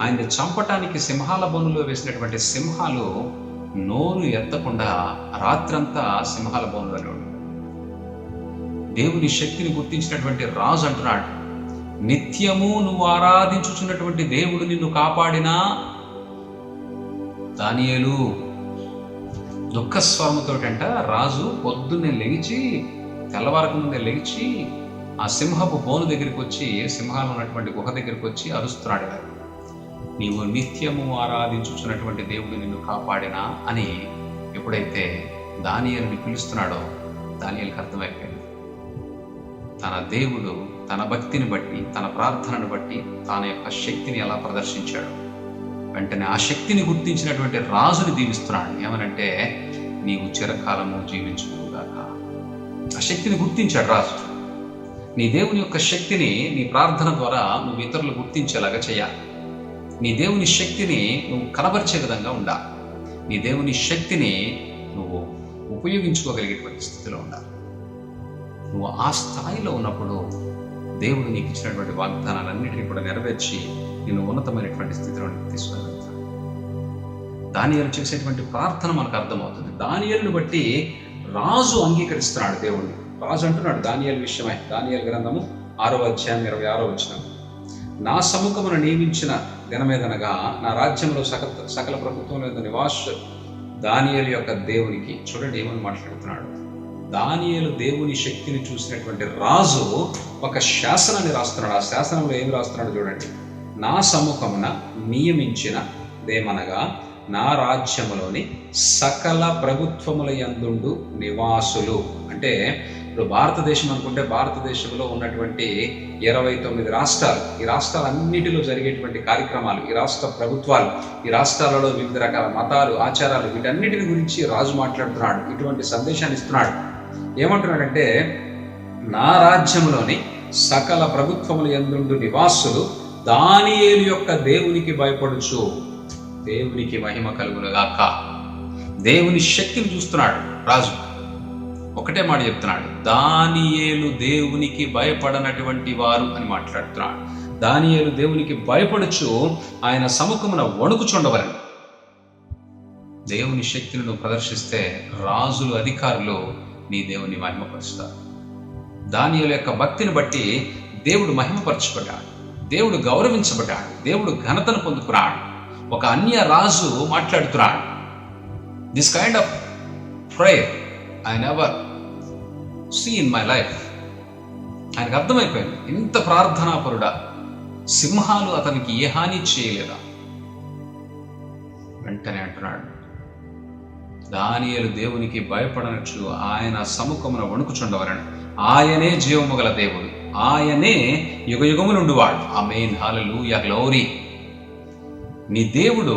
A: ఆయన్ని చంపటానికి సింహాల బోనులో వేసినటువంటి సింహాలు నోరు ఎత్తకుండా రాత్రంతా సింహాల బోనులోనే ఉంది. దేవుని శక్తిని గుర్తించినటువంటి రాజు అంటున్నాడు, నిత్యము నువ్వు ఆరాధించుచున్నటువంటి దేవుడు నిన్ను కాపాడినా. దానియేలు దుఃఖస్వరముతోటంట రాజు పొద్దున్నే లెగిచి, తెల్లవారకు ముందే లెగిచి ఆ సింహపు బోను దగ్గరికి వచ్చి, సింహాలు ఉన్నటువంటి గుహ దగ్గరికి వచ్చి అరుస్తున్నాడు, నీవు నిత్యము ఆరాధించుచున్నటువంటి దేవుడు నిన్ను కాపాడినా అని ఎప్పుడైతే దానియేలుని పిలుస్తున్నాడో దానియేలుకి అర్థమైపోయింది. తన దేవుడు తన భక్తిని బట్టి, తన ప్రార్థనను బట్టి తన యొక్క శక్తిని ఎలా ప్రదర్శించాడు. వెంటనే ఆ శక్తిని గుర్తించినటువంటి రాజుని దీవిస్తున్నాడు. ఏమనంటే, నీవు చిరకాలము జీవించుగాక. ఆ శక్తిని గుర్తించాడు రాజు. నీ దేవుని యొక్క శక్తిని నీ ప్రార్థన ద్వారా నువ్వు ఇతరులు గుర్తించేలాగా చేయాలి. నీ దేవుని శక్తిని నువ్వు కనబరిచే విధంగా ఉండాలి. నీ దేవుని శక్తిని నువ్వు ఉపయోగించుకోగలిగేటువంటి స్థితిలో ఉండాలి. నువ్వు ఆ స్థాయిలో ఉన్నప్పుడు దేవుడు నీకు ఇచ్చినటువంటి వాగ్దానాలన్నింటినీ కూడా నెరవేర్చి నిన్ను ఉన్నతమైనటువంటి స్థితిలోకి తీసుకువెళ్తాడు. దానియేలు చేసేటువంటి ప్రార్థన మనకు అర్థమవుతుంది. దానియేలును బట్టి రాజు అంగీకరిస్తున్నాడు దేవుడిని. రాజు అంటున్నాడు దానియేలు విషయమై, దానియేలు గ్రంథము 6వ అధ్యాయం 26వ వచనం, నా సముఖమును నియమించిన దినమేదనగా నా రాజ్యంలో సకల ప్రభుత్వం మీద నివాస దానియేలు యొక్క దేవునికి. చూడండి ఏమని మాట్లాడుతున్నాడు. దానియేలు దేవుని శక్తిని చూసినటువంటి రాజు ఒక శాసనాన్ని రాస్తున్నాడు. ఆ శాసనంలో ఏమి రాస్తున్నాడు చూడండి. నా సముఖమున నియమించిన దేమనగా నా రాజ్యములోని సకల ప్రభుత్వముల యందుండు నివాసులు. అంటే ఇప్పుడు భారతదేశం అనుకుంటే భారతదేశంలో ఉన్నటువంటి 29 రాష్ట్రాలు, ఈ రాష్ట్రాలన్నిటిలో జరిగేటువంటి కార్యక్రమాలు, ఈ రాష్ట్ర ప్రభుత్వాలు, ఈ రాష్ట్రాలలో వివిధ రకాల మతాలు, ఆచారాలు, వీటన్నిటిని గురించి రాజు మాట్లాడుతున్నాడు. ఇటువంటి సందేశాన్ని ఇస్తున్నాడు. ఏమంటున్నాడంటే, నా రాజ్యంలోని సకల ప్రభుత్వముల యందుండు నివాసులు దానియేలు యొక్క దేవునికి భయపడుచు. దేవునికి మహిమ కలుగునుగాక. దేవుని శక్తిని చూస్తున్నాడు రాజు. ఒకటే మాట చెప్తున్నాడు, దానియేలు దేవునికి భయపడనటువంటి వారు అని మాట్లాడుతున్నాడు. దానియేలు దేవునికి భయపడుచు ఆయన సముఖమున వణుకుచుండవలని. దేవుని శక్తిని నువ్వు ప్రదర్శిస్తే రాజులు, అధికారులు నీ దేవుని మహిమపరుస్తారు. దానియేలు యొక్క భక్తిని బట్టి దేవుడు మహిమపరచబడ్డాడు, దేవుడు గౌరవించబడ్డాడు, దేవుడు ఘనతను పొందుకున్నాడు. ఒక అన్య రాజు మాట్లాడుతున్నాడు. This kind of prayer I never see in my life. ఆయనకు అర్థమైపోయింది, ఇంత ప్రార్థనాపరుడా, సింహాలు అతనికి ఏ హాని చేయలేదా. వెంటనే అంటున్నాడు, దానియేలు దేవునికి భయపడనట్లు ఆయన సముఖమున వణుకుచుండవలను. ఆయనే జీవము గల దేవుడు, ఆయనే యుగయుగములుండువాడు. ఆమేన్, హల్లెలూయా, గ్లోరీ. నీ దేవుడు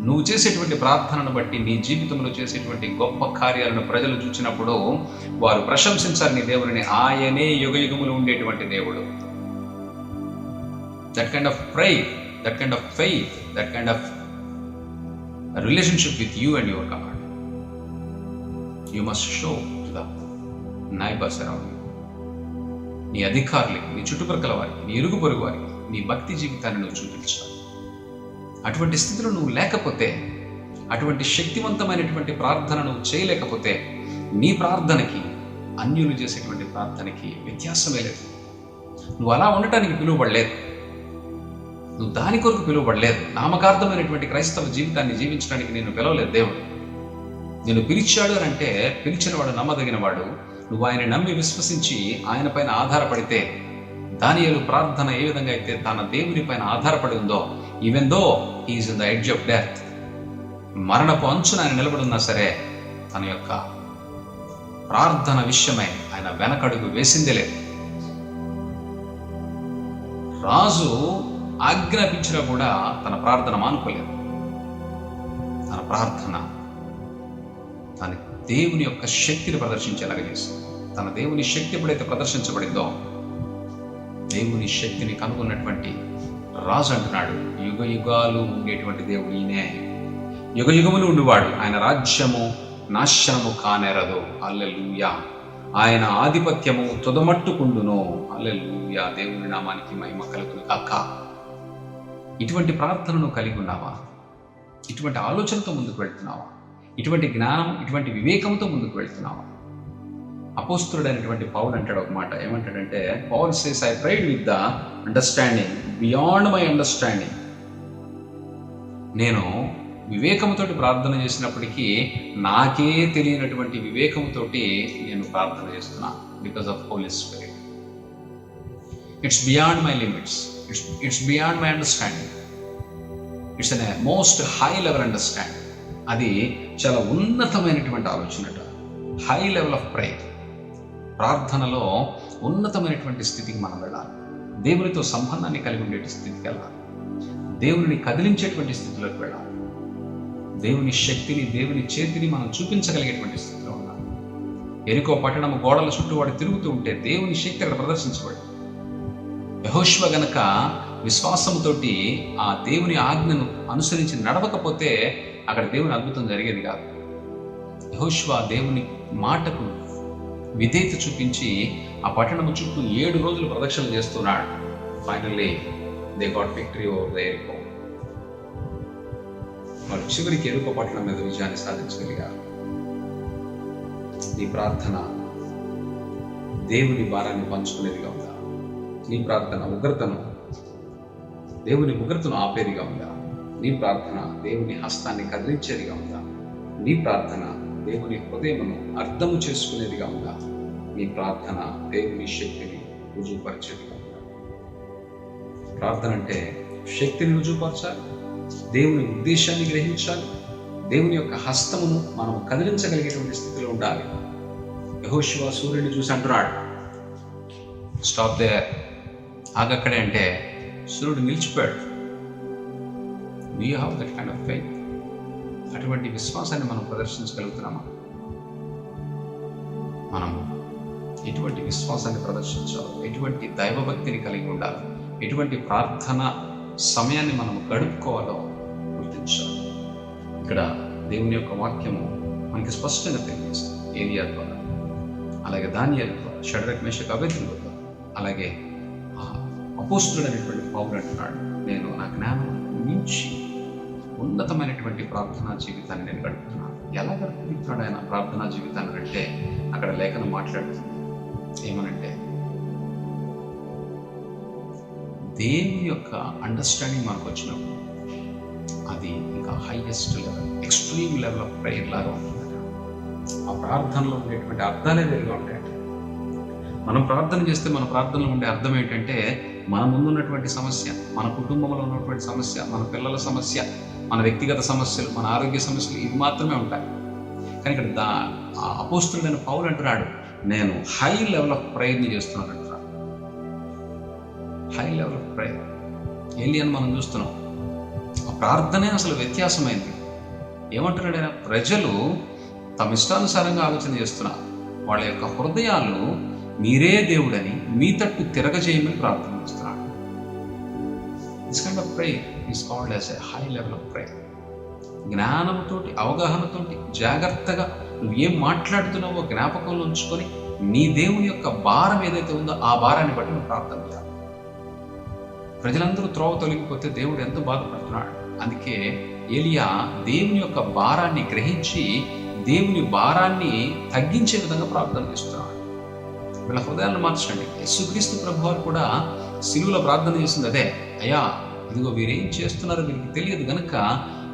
A: నువ్వు చేసేటువంటి ప్రార్థనను బట్టి, నీ జీవితంలో చేసేటువంటి గొప్ప కార్యాలను ప్రజలు చూసినప్పుడు వారు ప్రశంసించారు నీ దేవుడిని. ఆయనే యుగయుగములు ఉండేటువంటి దేవుడు. That kind of prayer, that kind of faith, that kind of relationship with you and your God you must show to the neighbours around you. నీ అధికారులకి, నీ చుట్టుపక్కల వారికి, నీ ఇరుగు పొరుగు వారికి నీ భక్తి జీవితాన్ని నువ్వు చూపించాలి. అటువంటి స్థితిలో నువ్వు లేకపోతే, అటువంటి శక్తివంతమైనటువంటి ప్రార్థన నువ్వు చేయలేకపోతే, నీ ప్రార్థనకి అన్యులు చేసేటువంటి ప్రార్థనకి వ్యత్యాసమే లేదు. నువ్వు అలా ఉండటానికి పిలువబడలేదు, నువ్వు దాని కొరకు పిలువబడలేదు. నామకార్థమైనటువంటి క్రైస్తవ జీవితాన్ని జీవించడానికి నేను పిలవలేదు దేవుడు. నేను పిలిచాడు అని అంటే, పిలిచిన వాడు నమ్మదగిన వాడు. నువ్వు ఆయన నమ్మి విశ్వసించి ఆయన పైన ఆధారపడితే, దానియేలు ప్రార్థన ఏ విధంగా అయితే తన దేవుని పైన ఆధారపడి ఉందో, even though he is in the edge of death, మరణపు అంచున ఆయన నిలబడున్నా సరే, తన యొక్క ప్రార్థన విషయమై ఆయన వెనకడుగు వేసిందే లేదు. రాజు ఆజ్ఞాపించినా కూడా తన ప్రార్థన మానుకోలేదు. తన ప్రార్థన తన దేవుని యొక్క శక్తిని ప్రదర్శించేలాగా చేస్తుంది. తన దేవుని శక్తి ఎప్పుడైతే ప్రదర్శించబడిందో, దేవుని శక్తిని కనుగొన్నటువంటి రాజు అంటున్నాడు, యుగ యుగాలు ఉండేటువంటి దేవుడు ఈయనే, యుగ యుగములు ఉండువాడు. ఆయన రాజ్యము నాశనము కానేరదు. హల్లెలూయా. ఆయన ఆధిపత్యము తుదమట్టుకుండును. హల్లెలూయా. దేవుని నామానికి మహిమ కలుగును గాక. ఇటువంటి ప్రార్థనను కలిగి ఉన్నావా? ఇటువంటి ఆలోచనతో ముందుకు వెళ్తున్నావా? ఇటువంటి జ్ఞానం, ఇటువంటి వివేకంతో ముందుకు వెళ్తున్నావా? అపోస్తులుడైనటువంటి పౌలు అంటాడు ఒక మాట. ఏమంటాడంటే, Paul says, I prayed with the understanding beyond my understanding. నేను వివేకముతోటి ప్రార్థన చేసినప్పటికీ నాకే తెలియనటువంటి వివేకముతోటి నేను ప్రార్థన చేస్తున్నాను. Because of holy spirit. It's beyond my limits, it's beyond my understanding. It's an most high level understanding. అది చాలా ఉన్నతమైనటువంటి ఆలోచనట. High level of prayer. ప్రార్థనలో ఉన్నతమైనటువంటి స్థితికి మనం వెళ్ళాలి. దేవునితో సంబంధాన్ని కలిగి ఉండే స్థితికి వెళ్ళాలి. దేవుని కదిలించేటువంటి స్థితిలోకి వెళ్ళాలి. దేవుని శక్తిని, దేవుని చేతిని మనం చూపించగలిగేటువంటి స్థితిలో ఉండాలి. ఎరికో పట్టణము గోడల చుట్టూ వాడు తిరుగుతూ ఉంటే దేవుని శక్తి అక్కడ ప్రదర్శించబడి, యెహోషువ గనక విశ్వాసంతోటి ఆ దేవుని ఆజ్ఞను అనుసరించి నడవకపోతే అక్కడ దేవుని అద్భుతం జరిగేది కాదు. యెహోషువ దేవుని మాటకు విధేయత చూపించి ఆ పట్టణము చుట్టూ 7 రోజులు ప్రదక్షిణ చేస్తున్నాడు. Finally they got victory over the ఎరికో. వారు చివరికి ఎరుకో పట్టణం మీద విజయాన్ని సాధించగలిగారు. నీ ప్రార్థన దేవుని భారాన్ని పంచుకునేదిగా ఉందా? నీ ప్రార్థన దేవుని ఉగ్రతను ఆపేదిగా ఉందా? నీ ప్రార్థన దేవుని హస్తాన్ని కదిలించేదిగా ఉందా? నీ ప్రార్థన దేవుని హృదయమును అర్థము చేసుకునేదిగా ఉందా? నీ ప్రార్థన దేవుని శక్తిని రుజువుపరిచేదిగా ఉందా? ప్రార్థన అంటే శక్తిని రుజువుపరచాలి, దేవుని ఉద్దేశాన్ని గ్రహించాలి. దేవుని యొక్క హస్తమును మనం కదిలించగలిగేటువంటి స్థితిలో ఉండాలి. యెహోషువ సూర్యుడిని చూసి అంటున్నాడు, స్టాప్ దేర్, ఆగక్కడే అంటే సూర్యుడు నిలిచిపోయాడు. We have that kind of faith. అటువంటి విశ్వాసాన్ని మనం ప్రదర్శించగలుగుతున్నామా? మనం ఎటువంటి విశ్వాసాన్ని ప్రదర్శించాలి, ఎటువంటి దైవభక్తిని కలిగి ఉండాలి, ఎటువంటి ప్రార్థన సమయాన్ని మనం గడుపుకోవాలో గుర్తించాలి. ఇక్కడ దేవుని యొక్క వాక్యము మనకి స్పష్టంగా తెలియజేస్తుంది. ఏలియా ద్వారా, అలాగే దానియేలు ద్వారా, షడ్రక్ మేషక్ అబేద్నెగో ద్వారా, అలాగే అపోస్తలుడైనటువంటి పౌలు అంటున్నాడు, నేను నా జ్ఞానం మించి ఉన్నతమైనటువంటి ప్రార్థనా జీవితాన్ని నేను గడుపుతున్నాను. ఎలా గడుపుతున్నాడు ఆయన ప్రార్థనా జీవితాన్ని అంటే అక్కడ లేఖనం మాట్లాడుతుంది. ఏమనంటే దేవుని యొక్క అండర్స్టాండింగ్ మనకు వచ్చినప్పుడు అది ఇంకా highest level, extreme level of prayer లాగా ఉంటుంది. ఆ ప్రార్థనలో ఉండేటువంటి అర్థాలే వేరుగా ఉంటాయి. మనం ప్రార్థన చేస్తే మన ప్రార్థనలో ఉండే అర్థం ఏంటంటే మన ముందున్నటువంటి సమస్య, మన కుటుంబంలో ఉన్నటువంటి సమస్య, మన పిల్లల సమస్య, మన వ్యక్తిగత సమస్యలు, మన ఆరోగ్య సమస్యలు ఇవి మాత్రమే ఉంటాయి. కానీ ఇక్కడ అపోస్తలుడైన పౌలు అంటున్నాడు, నేను హై లెవెల్ ఆఫ్ ప్రేయర్ని చేస్తున్నాను అంటున్నాడు. High level of prayer. ఏలియాని మనం చూస్తున్నాం, ఆ ప్రార్థనే అసలు వ్యత్యాసమైంది. ఏమంటున్నాడు ఆయన? ప్రజలు తమ ఇష్టానుసారంగా ఆలోచన చేస్తున్నారు, వాళ్ళ యొక్క హృదయాలు మీరే దేవుడని మీ తట్టు తిరగజేయమని ప్రార్థన చేస్తున్నాడు. This kind of prayer is called as a high level of prayer. జ్ఞానంతోటి, అవగాహనతోటి, జాగ్రత్తగా నువ్వు ఏం మాట్లాడుతున్నావో జ్ఞాపకంలో ఉంచుకొని నీ దేవుని యొక్క భారం ఏదైతే ఉందో ఆ భారాన్ని బట్టి నువ్వు ప్రార్థన చేయాలి. ప్రజలందరూ త్రోవ తొలగిపోతే దేవుడు ఎంతో బాధపడుతున్నాడు. అందుకే ఏలియా దేవుని యొక్క భారాన్ని గ్రహించి దేవుని భారాన్ని తగ్గించే విధంగా ప్రార్థన చేస్తున్నాడు. వీళ్ళ హృదయాలను మార్చండి. యేసుక్రీస్తు ప్రభువారు కూడా సిలువలో ప్రార్థన చేసింది అదే, అయ్యా ఇదిగో వీరేం చేస్తున్నారో వీరికి తెలియదు గనుక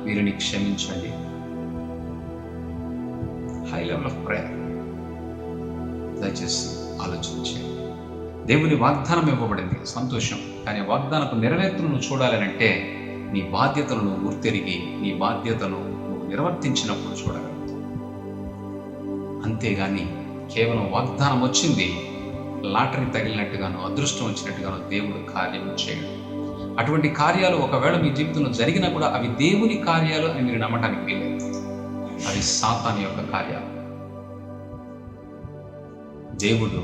A: వీరిని క్షమించండి. High level of prayer. దయచేసి ఆలోచించండి. దేవుని వాగ్దానం ఇవ్వబడింది, సంతోషం. కానీ వాగ్దానపు నెరవేర్పును నువ్వు చూడాలనంటే నీ బాధ్యతను నువ్వు గుర్తెరిగి నీ బాధ్యతను నువ్వు నిర్వర్తించినప్పుడు చూడగలవు. అంతేగాని కేవలం వాగ్దానం వచ్చింది, లాటరీ తగిలినట్టుగాను, అదృష్టం వచ్చినట్టుగాను దేవుడు కార్యం చేయడు. అటువంటి కార్యాలు ఒకవేళ మీ జీవితంలో జరిగినా కూడా అవి దేవుని కార్యాలు అని మీరు నమ్మటానికి వీలేదు. అవి సాతాను యొక్క కార్యాలు. దేవుడు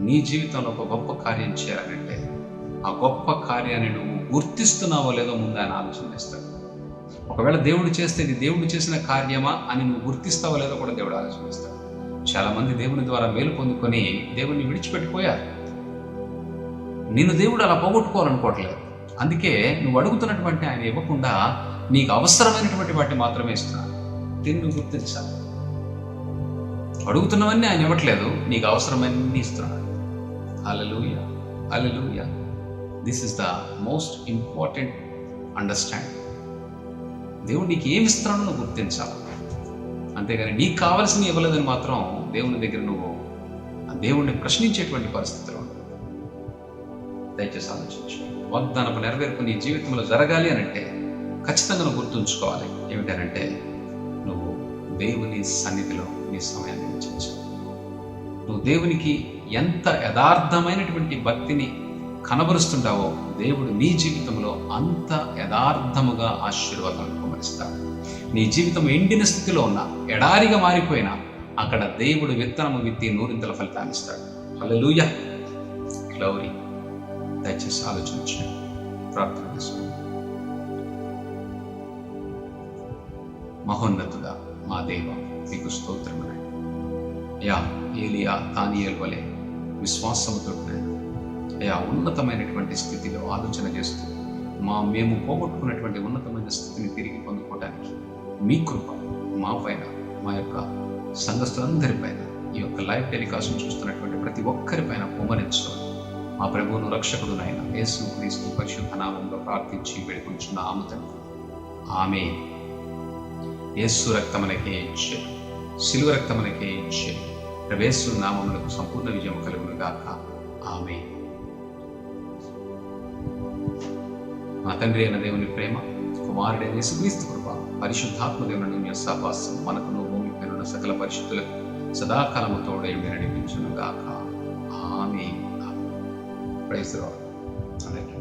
A: నీ జీవితంలో ఒక గొప్ప కార్యం చేయాలంటే ఆ గొప్ప కార్యాన్ని నువ్వు గుర్తిస్తున్నావో లేదో ముందు ఆయన ఆలోచన చేస్తాడు. ఒకవేళ దేవుడు చేస్తే ఇది దేవుడు చేసిన కార్యమా అని నువ్వు గుర్తిస్తావో లేదో కూడా దేవుడు ఆలోచిస్తాడు. చాలా మంది దేవుని ద్వారా మేలు పొందుకొని దేవుణ్ణి విడిచిపెట్టిపోయారు. నిన్ను దేవుడు అలా పోగొట్టుకోవాలనుకోవట్లేదు. అందుకే నువ్వు అడుగుతున్నటువంటి ఆయన ఇవ్వకుండా నీకు అవసరమైనటువంటి వాటిని మాత్రమే ఇస్తున్నాడు. దీన్ని నువ్వు గుర్తించాలి. అడుగుతున్నవన్నీ ఆయన ఇవ్వట్లేదు, నీకు అవసరమన్నీ ఇస్తున్నాడు. Hallelujah, hallelujah. This is the most important understanding. దేవుడు నీకు ఏమి ఇస్తున్నాడో నువ్వు గుర్తించాలి. అంతేగాని నీకు కావాల్సింది ఇవ్వలేదని మాత్రం దేవుని దగ్గర నువ్వు దేవుణ్ణి ప్రశ్నించేటువంటి పరిస్థితులు ఉండవు. దయచేసి ఆలోచించు. వాగ్దానపు నెరవేర్పు నీ జీవితంలో జరగాలి అనంటే ఖచ్చితంగా నువ్వు గుర్తుంచుకోవాలి. ఏమిటనంటే నువ్వు దేవుని సన్నిధిలో నీ సమయాన్ని వెచ్చించాలి. నువ్వు దేవునికి ఎంత యథార్థమైనటువంటి భక్తిని కనబరుస్తుంటావో దేవుడు నీ జీవితంలో అంత యథార్థముగా ఆశీర్వాదాలను కుమరిస్తాడు. నీ జీవితం ఎండిన స్థితిలో ఉన్న, ఎడారిగా మారిపోయినా అక్కడ దేవుడు విత్తనము విత్తి నూరింతల ఫలితాన్ని ఇస్తాడు. హల్లెలూయా, గ్లోరీ. దయచేసి ఆలోచించండి, ప్రార్థన చేసుకోండి. మహోన్నతుడా మా దేవ, మీకు స్తోత్రములు. అయ్యా ఏలియా దానియేలు వలె విశ్వాసముతో అయ్యా ఉన్నతమైనటువంటి స్థితిలో ఆలోచన చేస్తూ మేము పోగొట్టుకున్నటువంటి ఉన్నతమైన స్థితిని తిరిగి పొందుకోవడానికి మీ కృప మా పైన, మా యొక్క సంఘస్థులందరి పైన, ఈ యొక్క లైవ్ టెలికాస్ట్ చూస్తున్నటువంటి ప్రతి ఒక్కరి పైన పొంగనించడం మా ప్రభువును రక్షకుడునైన యేసుక్రీస్తు పరిశుద్ధ నామములో ప్రార్థించి వేడుకొంచున్నాము తండ్రి. ఆమేన్. యేసు రక్తమునకే జయం, శిలువ రక్తమునకే జయం. యేసు నామమునకు సంపూర్ణ విజయం కలుగును గాక. ఆమేన్. మా తండ్రి అయిన దేవుని ప్రేమ, కుమారుడైన యేసుక్రీస్తు కృప, పరిశుద్ధాత్మ దేవుని మీ సహవాసం మనకును భూమి పైన సకల పరిశుద్ధులకు సదాకాలము తోడై నడిపించును గాక. ఆమేన్. Praise the lord.